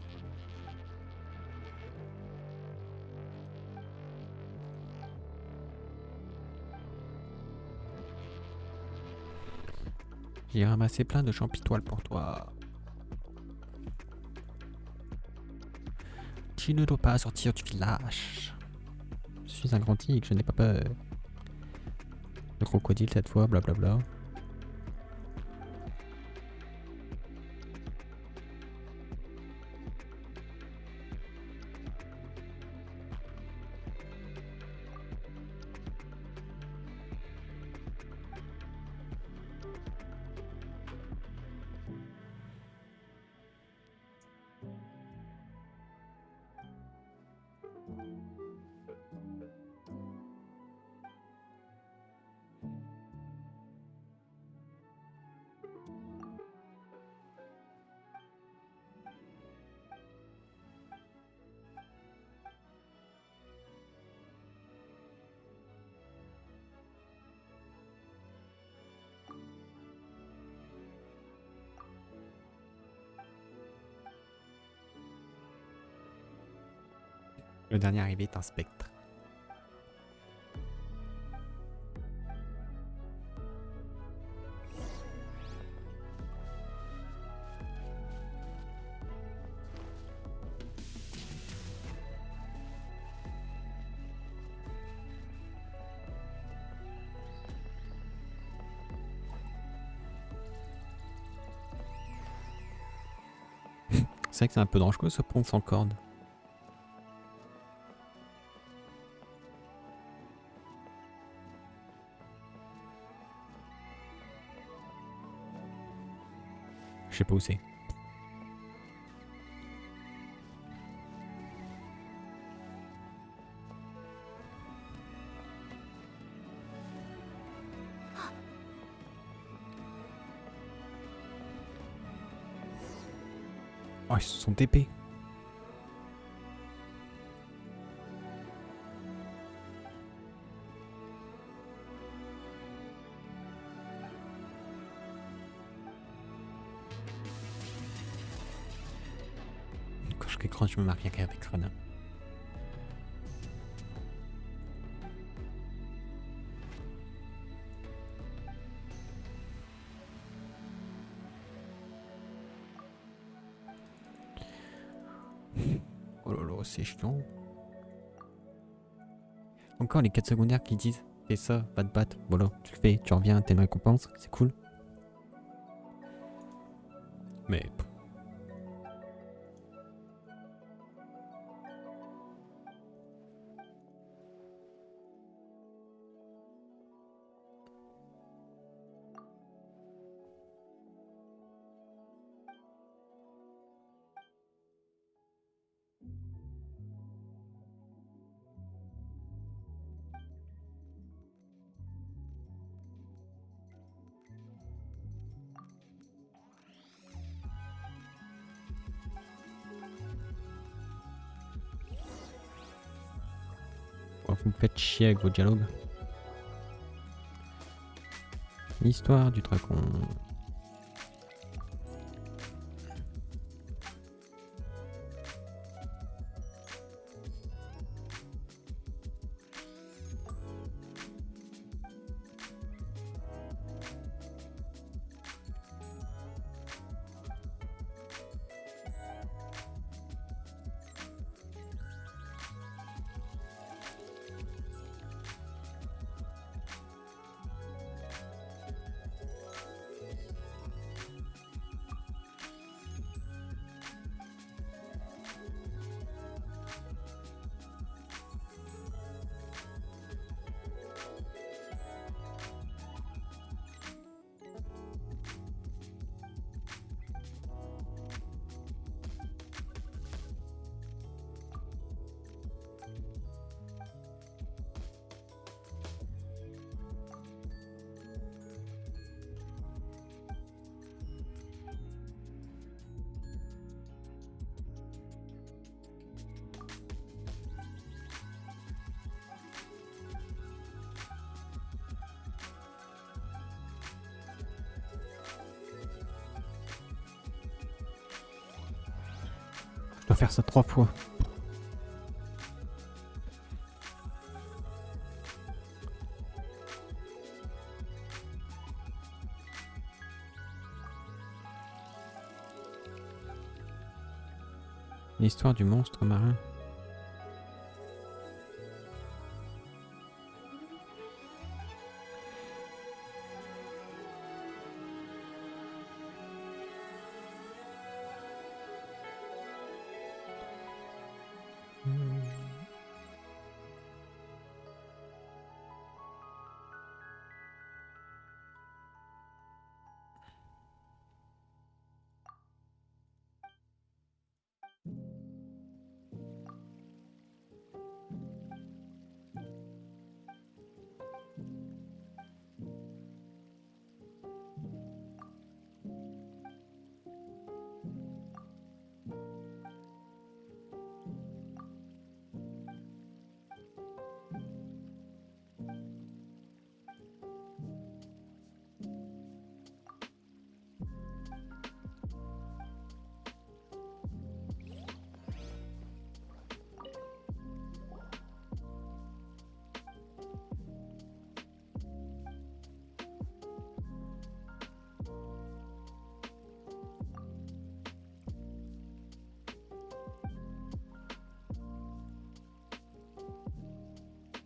J'ai ramassé plein de champitoiles pour toi. Tu ne dois pas sortir du village. Je suis un grand tigre, je n'ai pas peur. Le crocodile cette fois, blablabla. Le dernier arrivé est un spectre. C'est vrai que c'est un peu dangereux ce pont sans corde. Je sais pas où c'est. Oh, ils se sont TP. Quand je écran, je me marque rien qu'avec Renan. Oh là là, c'est chiant. Encore les quêtes secondaires qui disent fais ça, va te battre. Voilà, tu le fais, tu reviens, t'as une récompense, c'est cool. Mais. Vous me faites chier avec vos dialogues. L'histoire du dragon. dois faire ça 3 fois. L'histoire du monstre marin.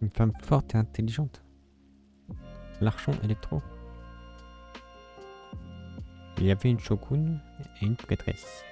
Une femme forte et intelligente. L'archon électro. Il y avait une shogun et une prêtresse.